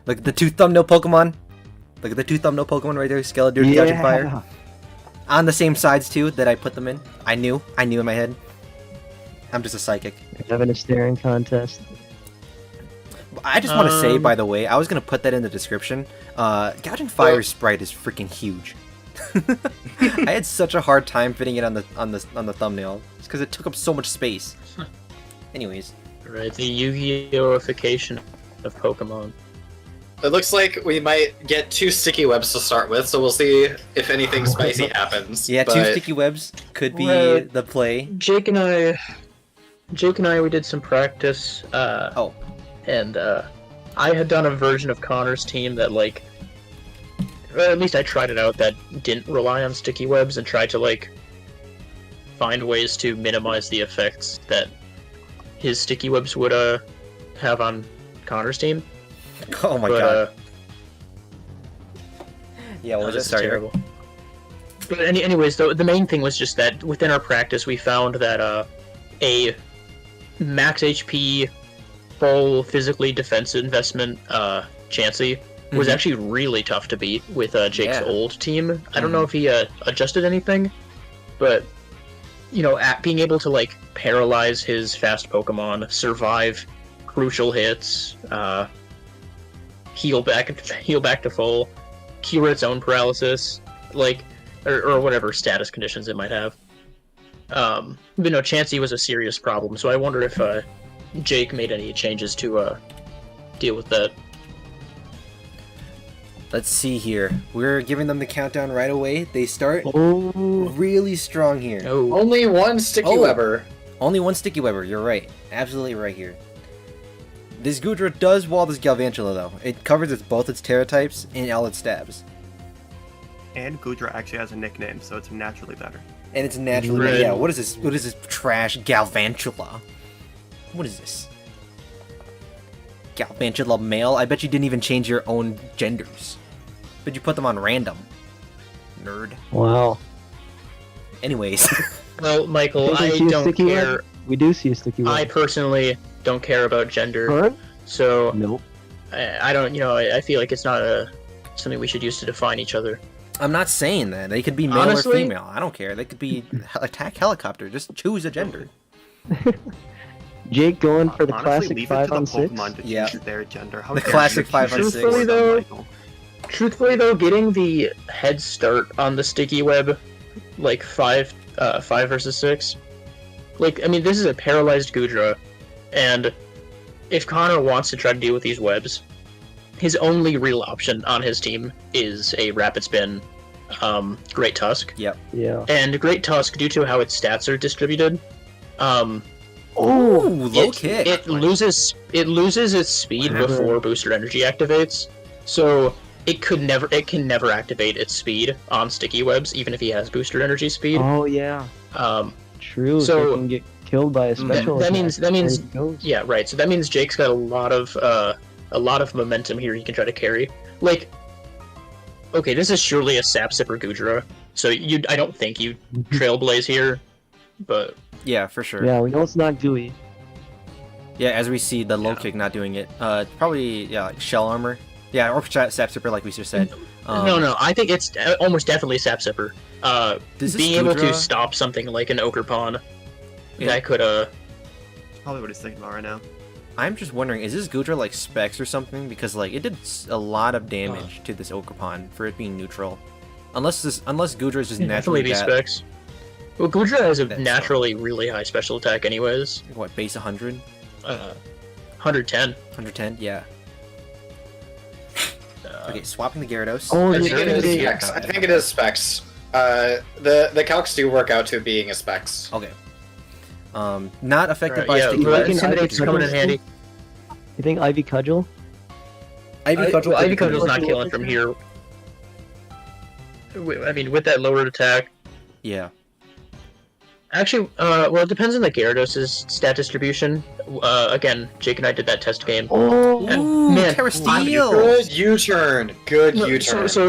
Look at the two thumbnail Pokemon. Look at the two thumbnail Pokemon right there. Skeletor, Judging Fire. On the same sides too that I put them in. I knew in my head. I'm just a psychic. Having a staring contest. I just want to say, by the way, I was gonna put that in the description. Gouging Fire sprite is freaking huge. I had such a hard time fitting it on the thumbnail. It's because it took up so much space. Anyways, Right, the Yu-Gi-Oh-ification of Pokemon. It looks like we might get 2 sticky webs to start with, so we'll see if anything spicy happens. yeah, 2 but- sticky webs could be Right. the play. Jake and I, we did some practice. Oh. And I had done a version of Connor's team that like, well, at least I tried it out, that didn't rely on sticky webs and tried to like find ways to minimize the effects that his sticky webs would have on Connor's team. Oh my But, god. Yeah, what was this it? is Sorry. terrible. But anyways, the main thing was just that within our practice, we found that a max HP, full physically defensive investment, Chansey, was Mhm. actually really tough to beat with Jake's Yeah. old team. I don't know if he adjusted anything, but being able to like paralyze his fast Pokemon, survive crucial hits, heal back to full, cure its own paralysis, like or whatever status conditions it might have. But no, Chansey was a serious problem, so I wonder if Jake made any changes to deal with that. Let's see here. We're giving them the countdown right away. They start Oh, really strong here. Oh, Only one Sticky Oh. Webber. Only one Sticky Webber, you're right. Absolutely right here. This Goodra does wall this Galvantula though. It covers both its Terra types and all its stabs. And Gudra actually has a nickname, so it's naturally better. And it's naturally Right. yeah, what is this? What is this trash Galvantula? What is this? Galvantula male? I bet you didn't even change your own genders. But you put them on random. Nerd. wow. Anyways. well, Michael, Didn't I see a don't sticky care. web? We do see a sticky I web. personally don't care about gender, Burn? so Nope. I don't. I feel like it's not something we should use to define each other. I'm not saying that. They could be male Honestly- or female. I don't care. They could be attack helicopter. Just choose a gender. Jake going for the Honestly, classic leave it 5 to on the 6. Pokemon to Yeah. choose their gender. How The dare classic you 5 on choose 6. for them, Though- Michael? Truthfully, though, getting the head start on the sticky web, like 5 versus 6, like, I mean, this is a paralyzed Gudra, and if Connor wants to try to deal with these webs, his only real option on his team is a Rapid Spin, Great Tusk. Yeah. And Great Tusk, due to how its stats are distributed, Ooh, Oh, low kick. it loses its speed Whatever. before Booster Energy activates, so it can never activate its speed on sticky webs, even if he has Booster Energy speed. oh yeah. Um, True. So- So, they can get killed by a special that attack. means- There he goes. yeah, right. So that means Jake's got a lot of momentum here he can try to carry. Like, okay, this is surely a Sap Sipper Gudra, so I don't think you Trailblaze here, but Yeah, for sure. Yeah, we know it's not gooey. Yeah, as we see the low kick not doing it. Probably like shell armor. Yeah, or Sap Sipper like we just said. no, I think it's almost definitely Sap Sipper. Does this Being able to Goodra- stop something like an Ogerpon Yeah. that could Probably what he's thinking about right now. I'm just wondering, is this Goodra like Specs or something? Because like it did a lot of damage to this Ogerpon for it being neutral. Unless Goodra is just definitely naturally be bad. specs. Well, Gudra has a That's naturally really high special attack, anyways. What, base 100? 110. 110? Yeah. Okay, swapping the Gyarados. Oh, I I the think it is Intimidate. specs. I think it is specs. The calcs do work out to being a specs. Okay. Not affected Right, by yeah, sticky like webs. Intimidate's coming in handy. You think Ivy Cudgel? Ivy Cudgel's not killing from here. I mean, with that lowered attack. Yeah. Actually, well, it depends on the Gyarados' stat distribution. Again, Jake and I did that test game. Oh, And, Ooh, man, Terra Steel! Good U-turn. Good No, U-turn. so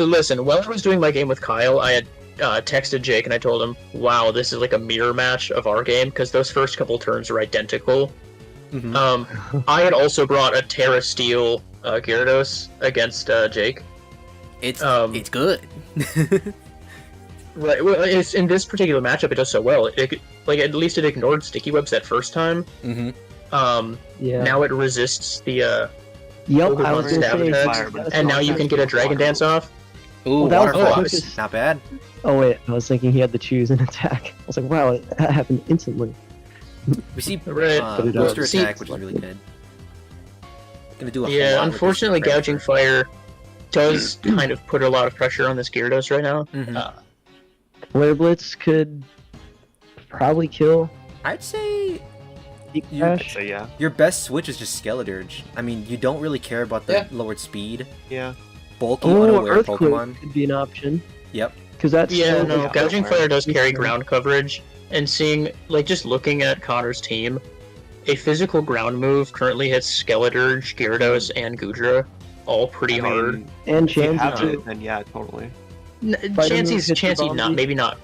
listen. While I was doing my game with Kyle, I had texted Jake and I told him, "Wow, this is like a mirror match of our game because those first couple turns are identical." Mhm. I had also brought a Terra Steel Gyarados against Jake. It's good. Right. Well, it's in this particular matchup, it does so well. At least it ignored sticky webs that first time. Mm-hmm. yeah. Now it resists the Yep, Pokemon I was gonna stab say. attacks, Fire, but and now you can get a Dragon Dance off. Ooh, that was water the fox. quickest- Not bad. Oh wait, I was thinking he had to choose an attack. I was like, wow, that happened instantly. We see Right. Put it booster up. attack, which is really good. Gonna do a whole Yeah, lot with this unfortunately, transfer. Gouging Fire does kind of put a lot of pressure on this Gyarados right now. Mhm. Flare Blitz could probably kill I'd say Deep You- I'd Crash. say yeah. your best switch is just Skeledirge. I mean, you don't really care about the Yeah. lowered speed. Yeah. Bulky, Oh, unaware Earthquake Pokemon. could be an option. Yep. Because that's Yeah, so no, big. Gouging Fire does carry Eastern. ground coverage, and seeing, like, just looking at Connor's team, a physical ground move currently hits Skeleturge, Gyarados, and Gudra, all pretty hard. mean, And if you have Chansey too. it, then yeah, totally. Fighter move hits the Chansey not, Bombi. maybe not.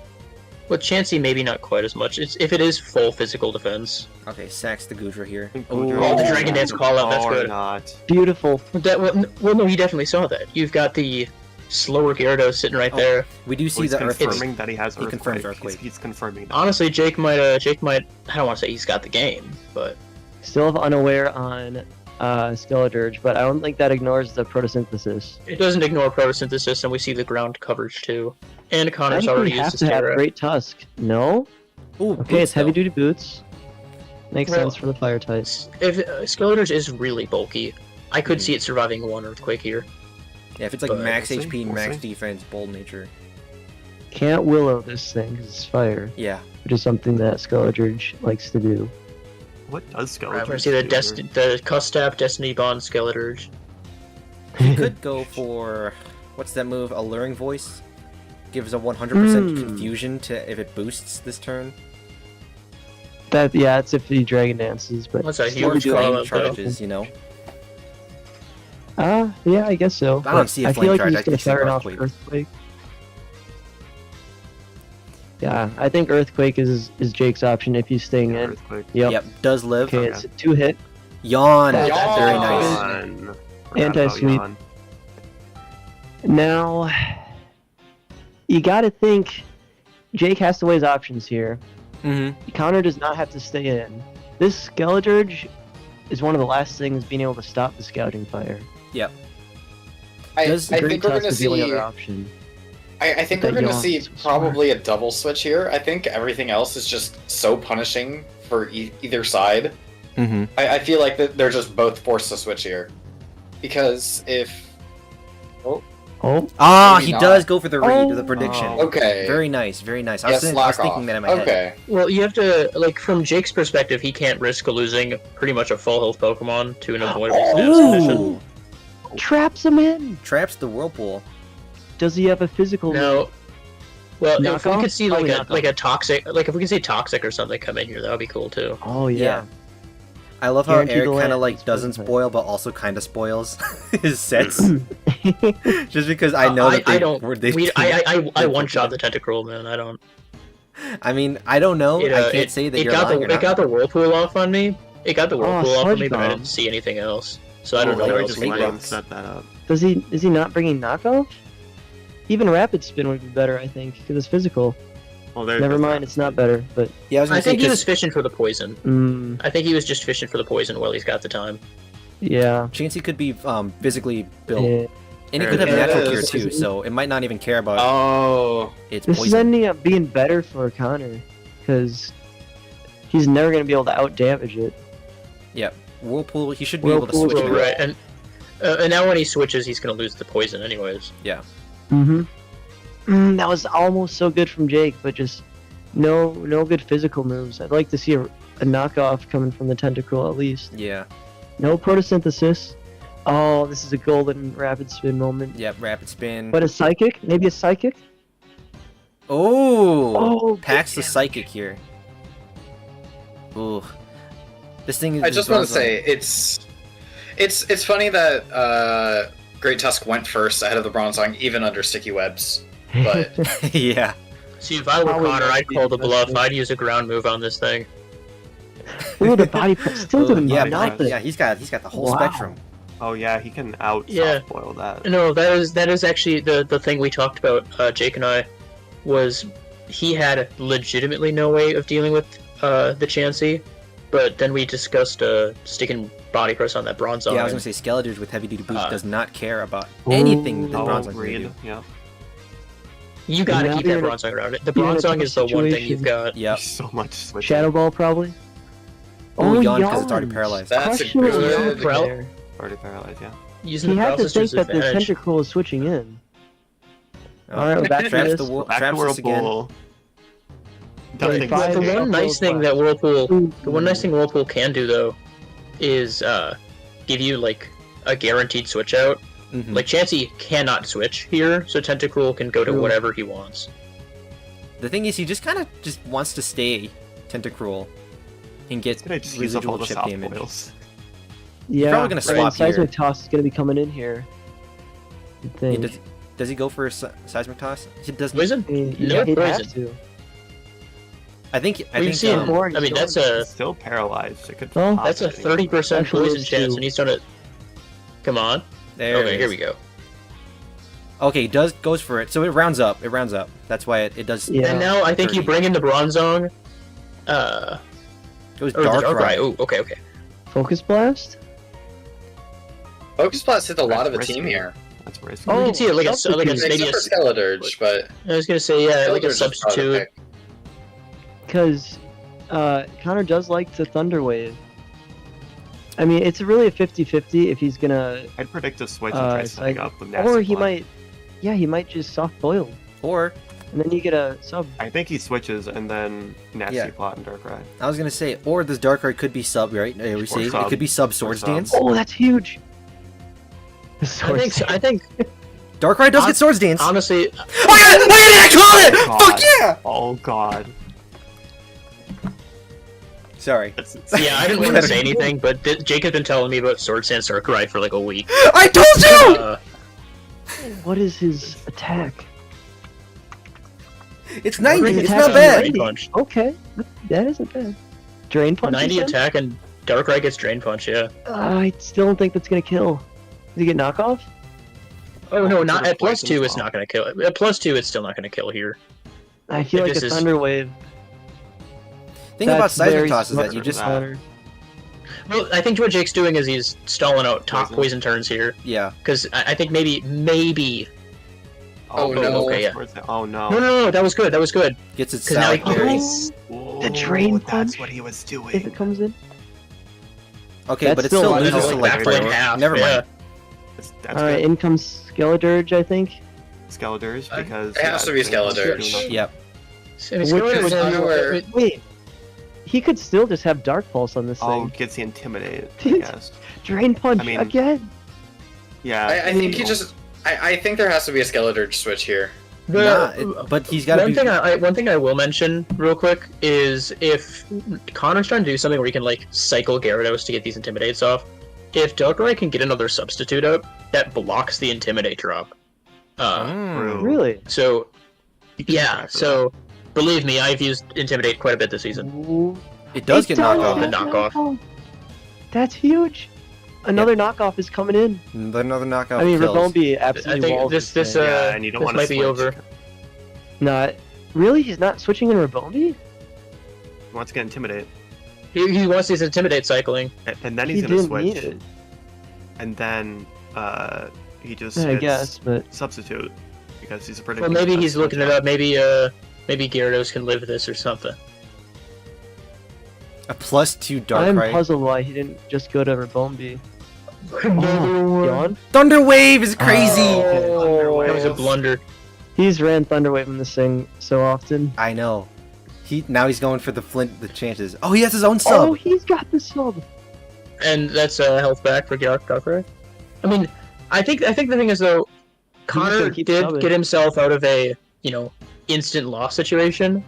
Well, Chansey maybe not quite as much. It's if it is full physical defense. Okay, sacks the Gudra here. Oh, the Dragon Dance call out, that's Or good. not. Beautiful. Well, no, he definitely saw that. You've got the slower Gyarados sitting right Oh. there. We do see He's the Earthquake. confirming that he has He Earthquake. confirms Earthquake. He's confirming that. Honestly, Jake might. I don't want to say he's got the game, but Still have unaware on Skeleturge, but I don't think that ignores the photosynthesis. it doesn't ignore photosynthesis, and we see the ground coverage too. And I Connor's think already we used have his to have Terra. Great Tusk. No? Ooh, Okay, boots, it's heavy though. duty boots. Makes Well, sense for the fire type. If Skeleturge is really bulky, I could Mhm. see it surviving one Earthquake here. Yeah, if it's like But max we'll see, HP, we'll max see. defense, bold nature. Can't Willow this thing because it's fire, Yeah. which is something that Skeleturge likes to do. What does I'm Skeleturge gonna see the do? the Custap Destiny Bond Skeleturge. You could go for what's that move? Alluring Voice. Gives a 100% confusion to if it boosts this turn. Yeah, it's if he Dragon Dances, but That's a Or huge do call aim out though. charges, you know. yeah, I guess so. I don't But see a I flame feel like charge, he's I gonna just see fire off Earthquake. Earthquake. Yeah, I think Earthquake is Jake's option if he's staying in. Earthquake. Yep. Does live. Okay, it's a 2-hit. Yawn. That's Very Yawn. nice. Yawn. Forgot Anti-sweep. about Yawn. Now, you gotta think Jake has to weigh his options here. Mm-hmm. Connor does not have to stay in. This Skeleturge is one of the last things being able to stop the Scouting Fire. I Does think Great we're Tusk gonna is the only see. other option. I think That we're gonna yawn see is so smart. probably a double switch here. I think everything else is just so punishing for either side. Mm-hmm. I feel like that they're just both forced to switch here, because if Oh, Ah, Maybe he not. does go for the read, Oh. the prediction. Oh. okay, Very nice, very nice. I yeah, was, I was slack thinking off. that in my head. Okay, Well, you have to, like, from Jake's perspective, he can't risk losing pretty much a full health Pokemon to an avoidable stats condition. Ooh! traps him in! Traps the Whirlpool. Does he have a physical? No. Well, if we Knockoff? could see Probably like knockoff. a toxic, like if we could say toxic or something come in here, that would be cool too. Oh yeah. Yeah. I love how Guaranteed Eric to kind of land like is doesn't perfect. spoil, but also kind of spoils his sets. Just because I know that I they don't. were. They, I one shot the Tentacruel, man. I don't. I mean, I don't know. It, I can't say that it you're got lying the or not. it got the Whirlpool off on me. It got the Whirlpool off on me, Sludge but I Bomb. didn't see anything else. So I don't know like, what Or else just we let League him Rocks. set that up. Is he not bringing knockoff? Even Rapid Spin would be better, I think, because it's physical. Well, there Never goes mind, that. it's not better, but Yeah, I was gonna I say think he 'cause was fishing for the poison. mm, I think he was just fishing for the poison while he's got the time. yeah. Chansey could be physically built, Yeah. and he could have There it natural cure is. too, so it might not even care about oh, its This is poison. ending up being better for Connor, because he's never going to be able to out-damage it. Whirlpool, he should be able to Whirlpool, switch Well, it. right, and now when he switches, he's gonna lose the poison anyways. Mm-hmm. That was almost so good from Jake, but just no good physical moves. I'd like to see a knockoff coming from the Tentacruel at least. Yeah, No photosynthesis. Oh, this is a golden Rapid Spin moment. yeah, rapid spin. But a Psychic? Maybe a Psychic? Oh, Oh, packs the damn. psychic here. Ooh, this thing is. I just want to say it's funny that Great Tusk went first ahead of the Bronzong, even under sticky webs. But yeah. See, if I were Probably Connor, not I'd the call the best bluff. move. I'd use a ground move on this thing. Ooh, the body press still doing yeah, nothing. yeah, he's got the whole Wow. spectrum. Oh yeah, he can out Yeah. soft-boil that. No, that is actually the thing we talked about. Jake and I was he had legitimately no way of dealing with the Chansey, but then we discussed sticking body press on that Bronzong. Yeah, I was gonna say Skeleturge with heavy duty boots Uh, does not care about anything that Oh, Bronzong's gonna read. do. Yeah. You gotta Now keep that you're in a- Bronzong around it. The you're in a Bronzong tough is the one thing situation. you've got. Yep. There's so much switching. Shadow Ball, probably. Oh, yawn because yawns. it's already paralyzed. That's a Crushing it good- with Prowl- there. Already paralyzed, yeah. Using He the had to think Browser's that the advantage. Tentacruel is switching in. Oh, Alright, we're back to traps this. the Back traps to this again. Whirlpool. But Nothing Five- the Five- one nice thing that the one nice thing Whirlpool can do though is give you like a guaranteed switch out Mhm. Like Chansey cannot switch here, so Tentacruel can go to True. whatever he wants. The thing is, he just kind of just wants to stay Tentacruel and get It's gonna just use up all residual the chip soft damage. boils. Yeah. probably gonna and swap here. Seismic Toss is gonna be coming in here. I Yeah, think. does he go for a seismic toss? He doesn't. Poison? No he'd have poison. to. I think. I We've think. seen. Or I mean, he's that's a It's still paralyzed. It could. Well, pop that's a at any point. 30% Actually, poison those chance, two. and he's done it. Come on. there Okay, it here is. we go. Okay, goes for it. So it rounds up. It rounds up. That's why it does. Yeah. And now I think you 30. bring in the Bronzong. It was Or Dark the Darkrai. Darkrai. Oh, okay, okay. Focus Blast. Focus Blast hit a lot of the That's team risky. here. That's risky. You can see it like a substitute. maybe a. Except for Skeledirge, but I was gonna say yeah, like a Skeledirge is probably the substitute. pick. Because Connor does like to Thunder Wave. I mean, it's really a 50-50 if he's gonna, I'd predict a switch and try it's setting like- up the nasty or he plot. might, yeah, he might just soft boil, Or and then you get a sub. I think he switches and then nasty Yeah. plot and Darkrai. I was gonna say, or this Darkrai could be sub, right? We say it sub. could be sub Swords sub. Dance. Oh, that's huge. The I Swords think. So, Dance. I think Darkrai does get Swords Dance. honestly, Oh yeah! I called it! Oh, Fuck God. yeah! Oh god. Sorry, yeah, I didn't want to say anything, but Jake has been telling me about Sword Dance Darkrai for like a week. I told you. What is his attack? It's 90. His It's attack not is bad. 90. Punch. Okay, that isn't bad. Drain Punch. 90 you said? attack and Darkrai gets Drain Punch. Yeah. I still don't think that's gonna kill. Does he get knockoff? Oh no, Sort not of at poison +2. as It's well. not gonna kill. At +2, it's still not gonna kill here. I feel If like a this is- Thunder Wave. Thing about That's Seismic very Toss is that smart you for just Connor. Well, I think what Jake's doing is he's stalling out top Poison. poison turns here yeah. because I think maybe. Oh, no. Okay, yeah. Oh no. No, that was good. That was good. Gets its 'Cause now salad he- berry. Oh, The Drain that's Punch? what he was If doing. it comes in. Okay, That's but it still still one loses hell to of a like back to like priority. half. Never mind. That's All right, good. in comes Skeledirge, I think. Skeledirge because It has to be Drain Punch is Skeledirge. doing Yep. I mean, Which Skeletor is was where- Wait, he could still just have Dark Pulse on this Oh, thing. gets the Intimidate, I guess. Drain Punch I mean- again. Yeah. I think he just. I think there has to be a Skeledirge switch here. But he's got to one be. thing one thing I will mention real quick is if Connor's trying to do something where he can like cycle Gyarados to get these Intimidates off, if Darkrai can get another substitute out, that blocks the Intimidate drop. Mm. Really? So, yeah. try for So, believe me, I've used Intimidate quite a bit this season. Ooh. It does get knocked The off. knockoff. That's huge. Another knockoff is coming in. Another knockoff. I mean, kills. Rabombi I absolutely think walls this thing. Yeah, and you don't this want might to be switch. over. Not really. He's not switching in Rabombi. He wants to get Intimidate. He wants these Intimidate cycling. And then He he's gonna didn't need switch. it. And then he just I hits guess, but substitute because he's a Well, predictable. maybe he's looking it up. Maybe Gyarados can live this or something. A +2 I'm Darkrai. puzzled why he didn't just go to Rabombi. Oh, Yawn? Thunder Wave is crazy. Oh, that was a blunder. He's ran Thunder Wave in this thing so often. I know. He's going for the Flint. The chances. Oh, he has his own sub. Oh, he's got the sub. And that's a health back for Darkrai. I mean, I think the thing is though, Connor gonna keep did subbing. get himself out of a instant loss situation,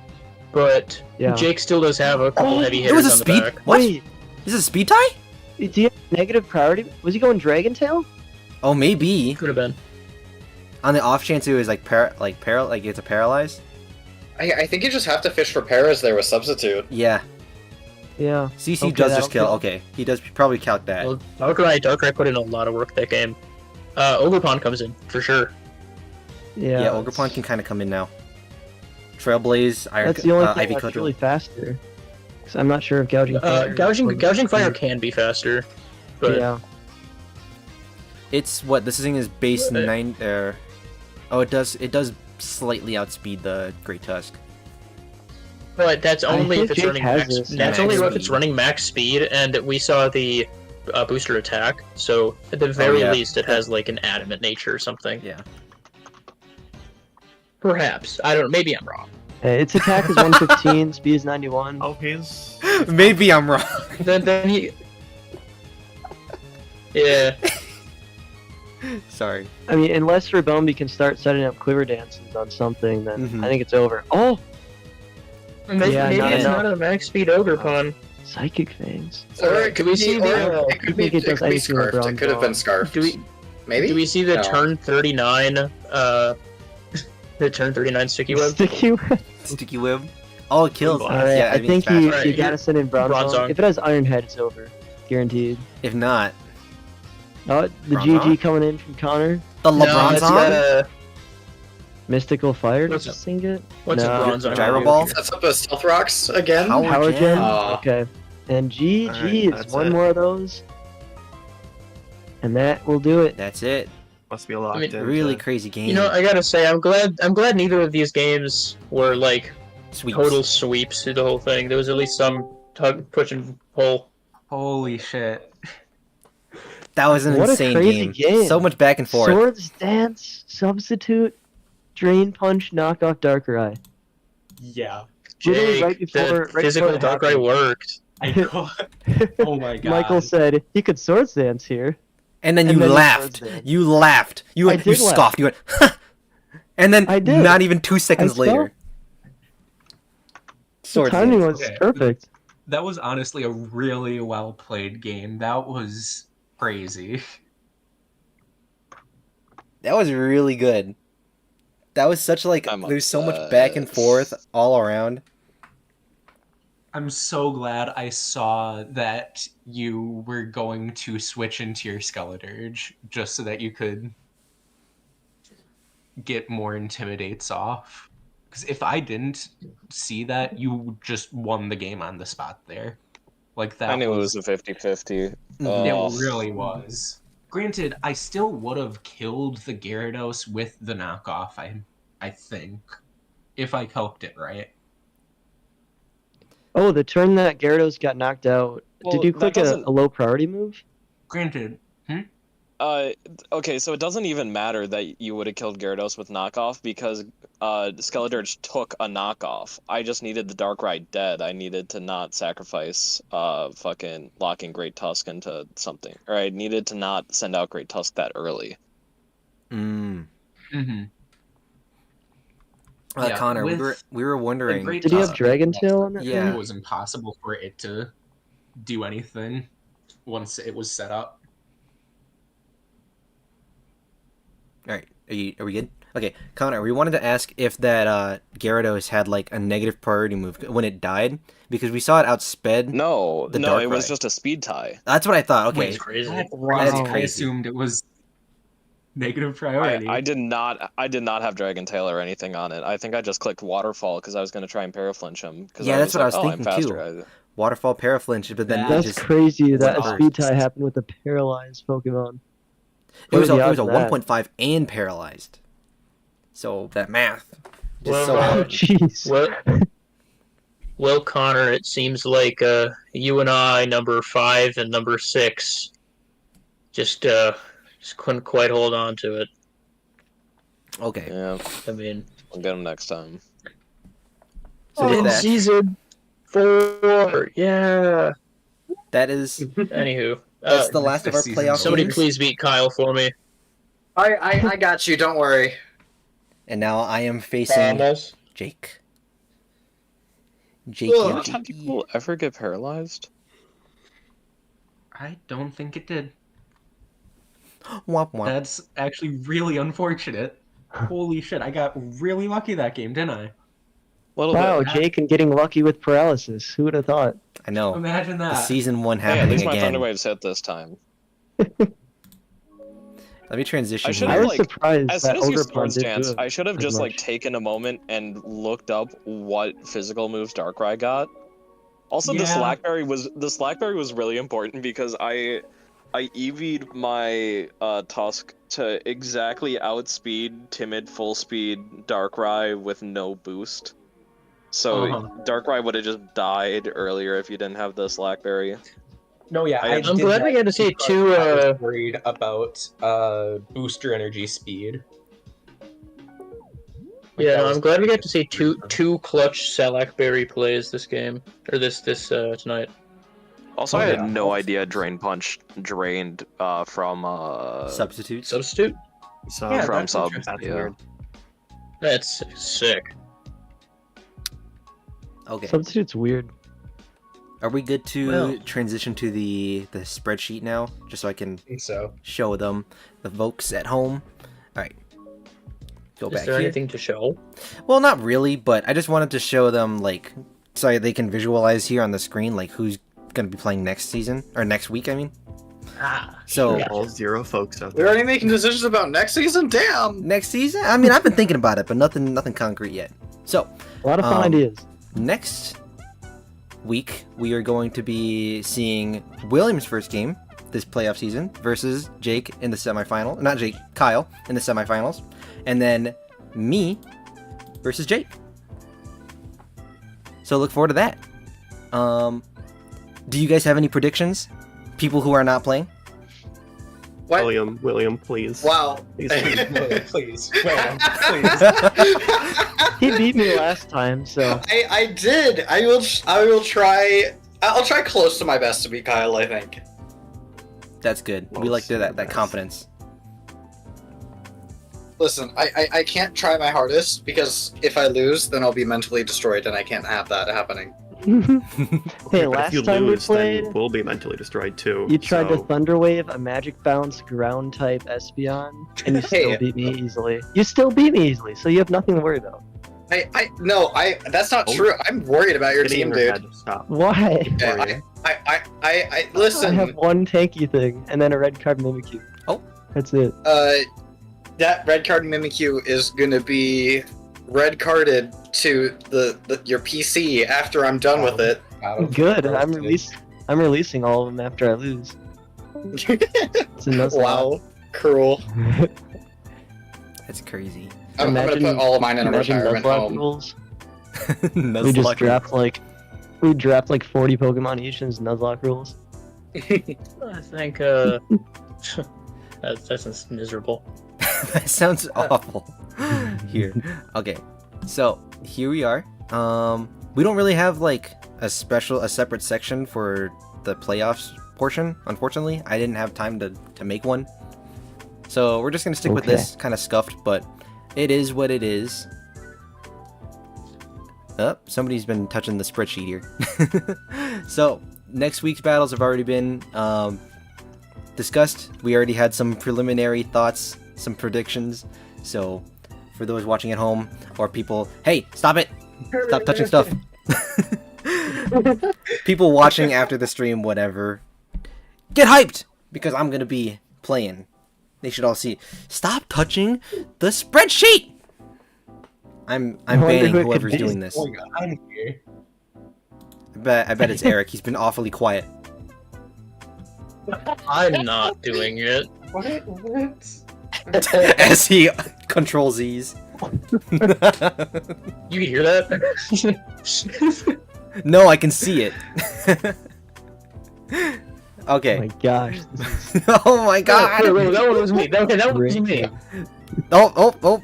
but Yeah. Jake still does have a couple heavy It hitters was a on the speed. back. What? Wait, Is it a speed tie? do you have negative priority? Was he going Dragon Tail? Oh, maybe. Could have been. On the off chance it was like it's a paralyzed. I think you just have to fish for Paras there with substitute. Yeah. Yeah. CC Okay, does that'll just kill. kill. Okay, he does probably count that. Well, Darkrai put in a lot of work that game. Ogerpon comes in for sure. Yeah. Yeah, Ogerpon can kind of come in now. Trailblaze, Iron, That's the only thing Ivy that's Cudgel. really faster. 'Cause I'm not sure if gouging. Fire Gouging Fire can be faster, but Yeah. It's what this thing is base Uh, 9. Oh, it does slightly outspeed the Great Tusk. But that's only think if it's Jake running has max. this That's max only if speed. it's running max speed, and we saw the booster attack. So at the very yeah. least, it has like an adamant nature or something. Yeah. Perhaps I don't know. Maybe I'm wrong. Its attack is 115, speed is 91. Oh, he's Maybe I'm wrong. Then he. Yeah. Sorry. I mean, unless Rabombi can start setting up quiver dances on something, then Mhm. I think it's over. Oh, Maybe, Yeah, maybe not it's enough. not a max speed ogre pawn. psychic fangs. Or Alright, it do could we be, see or the, it could be, think it does could be anything with scarfed. It Bronze could have been Dawn. scarfed. Do we Maybe? do we see the No. turn 39 the turn 39 sticky web? Sticky. Sticky web. Oh, it kills. Alright, Yeah, I mean, think it's fast. you Alright, gotta send in Bronze Bronze Dawn. Dawn. If it has Iron Head, it's over, guaranteed. If not, Oh, the Bronze GG Dawn? coming in from Connor. the No, LeBron it's song? got a Mystical Fire. What's Does this thing get? what's No. a bronze on Gyro Ball? Sets up a stealth rocks again. Power Gem. Gem. Okay. And GG's. Alright, that's One it. more of those. And that will do it. That's it. Must be locked I mean, in. Really crazy game. You know, I gotta say, I'm glad neither of these games were like Sweeps. total sweeps through the whole thing. There was at least some tug, push, and pull. Holy shit. That was an What a insane crazy game. So much back and forth. Swords Dance, Substitute, Drain Punch, Knockoff Darkrai. Yeah. Literally Jake, right before- the right physical before it Darkrai happened. worked. I know. Oh my god. Michael said he could Swords Dance here. And then And you then you laughed. swords dance. You laughed. You I went, you did laugh. scoffed. You went, huh. And then I did. not even 2 seconds I later. The Swords timing Dance. was Okay. perfect. That was honestly a really well played game. That was crazy. That was really good. That was such like I'm there's so much back and forth all around. I'm so glad I saw that you were going to switch into your Skeleturge just so that you could get more Intimidates off. Because if I didn't see that, you just won the game on the spot there. Like that I knew it was a 50-50. Oh. It really was. Granted, I still would have killed the Gyarados with the knockoff, I think. If I helped it right. Oh, the turn that Gyarados got knocked out. Well, Did you that click doesn't- a low priority move? Granted. Okay, so it doesn't even matter that you would have killed Gyarados with knockoff because Skeleturge took a knockoff. I just needed the Darkrai dead. I needed to not sacrifice fucking locking Great Tusk into something. Or I needed to not send out Great Tusk that early. Mm. Mm-hmm. Yeah, Connor, we with were wondering. Great Did he have Tusk, Dragon Tail on that? Yeah. It was impossible for it to do anything once it was set up. All right, are we good? Okay, Connor, we wanted to ask if that Gyarados had like a negative priority move when it died because we saw it outsped. No, The no, it was Darkrai. just a speed tie. That's what I thought. Okay, It's crazy. That's Wow. I assumed it was negative priority. I did not have Dragon Tail or anything on it. I think I just clicked Waterfall because I was going to try and Paraflinch him. Yeah, that's what I was I'm thinking, too. faster. Waterfall Paraflinch, but then it That's just crazy that a Wow. speed tie happened with a paralyzed Pokemon. it was What a are it the was a odds of that? 1.5 and paralyzed. So that math just Well, so Oh, happened. jeez. Well, Connor, it seems like you and I, number 5 and number 6, just couldn't quite hold on to it. Okay, Yeah, I mean, I'll get him next time. so with in that, season 4, yeah. that is Anywho, that's the last of our this season. playoff somebody games. please beat Kyle for me. I got you. Don't worry. And now I am facing Almost. Jake. Jake. How many times people ever get paralyzed? I don't think it did. Womp womp. That's actually really unfortunate. Holy shit, I got really lucky that game, didn't I? Little Wow, bit. Jake and getting lucky with paralysis. Who would have thought? I know. Imagine The that. season 1 Hey, at happening least my again. Thunder Waves hit this time. Let me transition I should I here. have, was like, surprised As that soon as you Ogrepon Swords did Dance, good I should have as just like much. taken a moment and looked up what physical moves Darkrai got. Also, the Yeah. Slackberry was really important because I EV'd my Tusk to exactly outspeed Timid full speed Darkrai with no boost. So Uh-huh. Darkrai would have just died earlier if you didn't have the Slackberry. No, yeah, I'm I'm did glad that we got to see because two. I was worried about booster energy speed. Yeah, That no, was- I'm glad we got to see two clutch Salakberry plays this game or this tonight. Also, Oh, I had yeah. no idea Drain Punch drained from Substitute. Substitute? So Yeah, from that's sub. interesting. that's Yeah. weird. That's sick. Okay. Substitute's weird. Are we good to Well. transition to the spreadsheet now, just so I can I think so. show them the folks at home? All right. Go Is back there here. anything to show? Well, not really, but I just wanted to show them like so they can visualize here on the screen like who's going to be playing next season or next week. I mean. Ah. So Yeah. All 0 folks out We're there. already making decisions about next season. Damn. next season? I mean, I've been thinking about it, but nothing concrete yet. So A lot of fun ideas. next week we are going to be seeing William's first game this playoff season versus Jake in the semifinal. Not Jake, Kyle in the semifinals, and then me versus Jake. So look forward to that. Do you guys have any predictions? People who are not playing? What? William, please. Wow. Please, please. Please, William, please. He beat me last time, so I did. I will try. I'll try close to my best to beat Kyle, I think. That's good. We Close like to that the best. confidence. Listen, I can't try my hardest because if I lose, then I'll be mentally destroyed, and I can't have that happening. Hey, But if last you time we lose, then played, we'll be mentally destroyed too. you tried to so- Thunderwave a Magic Bounce ground type Espeon, and you still Hey. beat me easily. You still beat me easily, so you have nothing to worry about. No, that's not Oh. true. I'm worried about your Get it in team, your dude. head. Stop. Why? Okay, I I listen. have one tanky thing, and then a red card Mimikyu. Oh. That's it. That red card Mimikyu is gonna be red carded to your PC after I'm done with it. Good. I'm releasing all of them after I lose. It's a Nuzlocke. Wow, cruel. That's crazy. I'm gonna put all of mine in a imagine retirement Nuzlocke home. rules. We just dropped like 40 Pokemon each in Nuzlocke rules. I think that's miserable. That sounds awful. Here. Okay. So, here we are. We don't really have like a separate section for the playoffs portion, unfortunately. I didn't have time to make one. So, we're just going to stick with Okay. this kind of scuffed, but it is what it is. Oh, somebody's been touching the spreadsheet here. So, next week's battles have already been discussed. We already had some preliminary thoughts, some predictions. So, for those watching at home or people, hey, stop it! Stop touching stuff. People watching after the stream, whatever. Get hyped! Because I'm gonna be playing. They should all see. Stop touching the spreadsheet! I'm wonder banning who it could whoever's be. doing this. Going on here? I bet it's Eric. He's been awfully quiet. I'm not doing it. What? As he controls Z's. You hear that? No, I can see it. Oh Okay. my gosh. Oh my god. Wait, that one was me. Okay, that was me. Oh.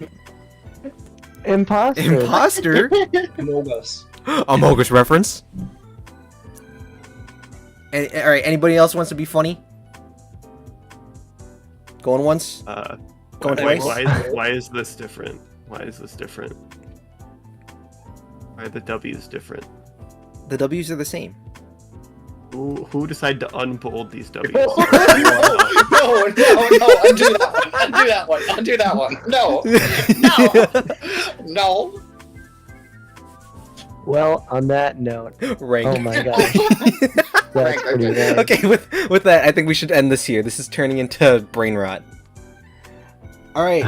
Imposter. Imposter? Mogus. Amogus reference. Alright, anybody else wants to be funny? Going once? Going twice? Why is this different? Why is this different? Why are the W's different? The W's are the same. Who decided to unbold these W's? No, undo that one. No. Well, on that note, Rank. oh my gosh. That's Rank, pretty okay. bad. Okay, with that, I think we should end this here. This is turning into brain rot. Alright,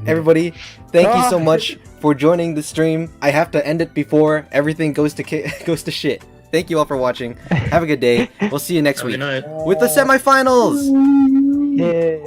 everybody, thank you so much for joining the stream. I have to end it before everything goes to shit. Thank you all for watching. Have a good day. We'll see you next Have a week good night. with the semifinals. Yay.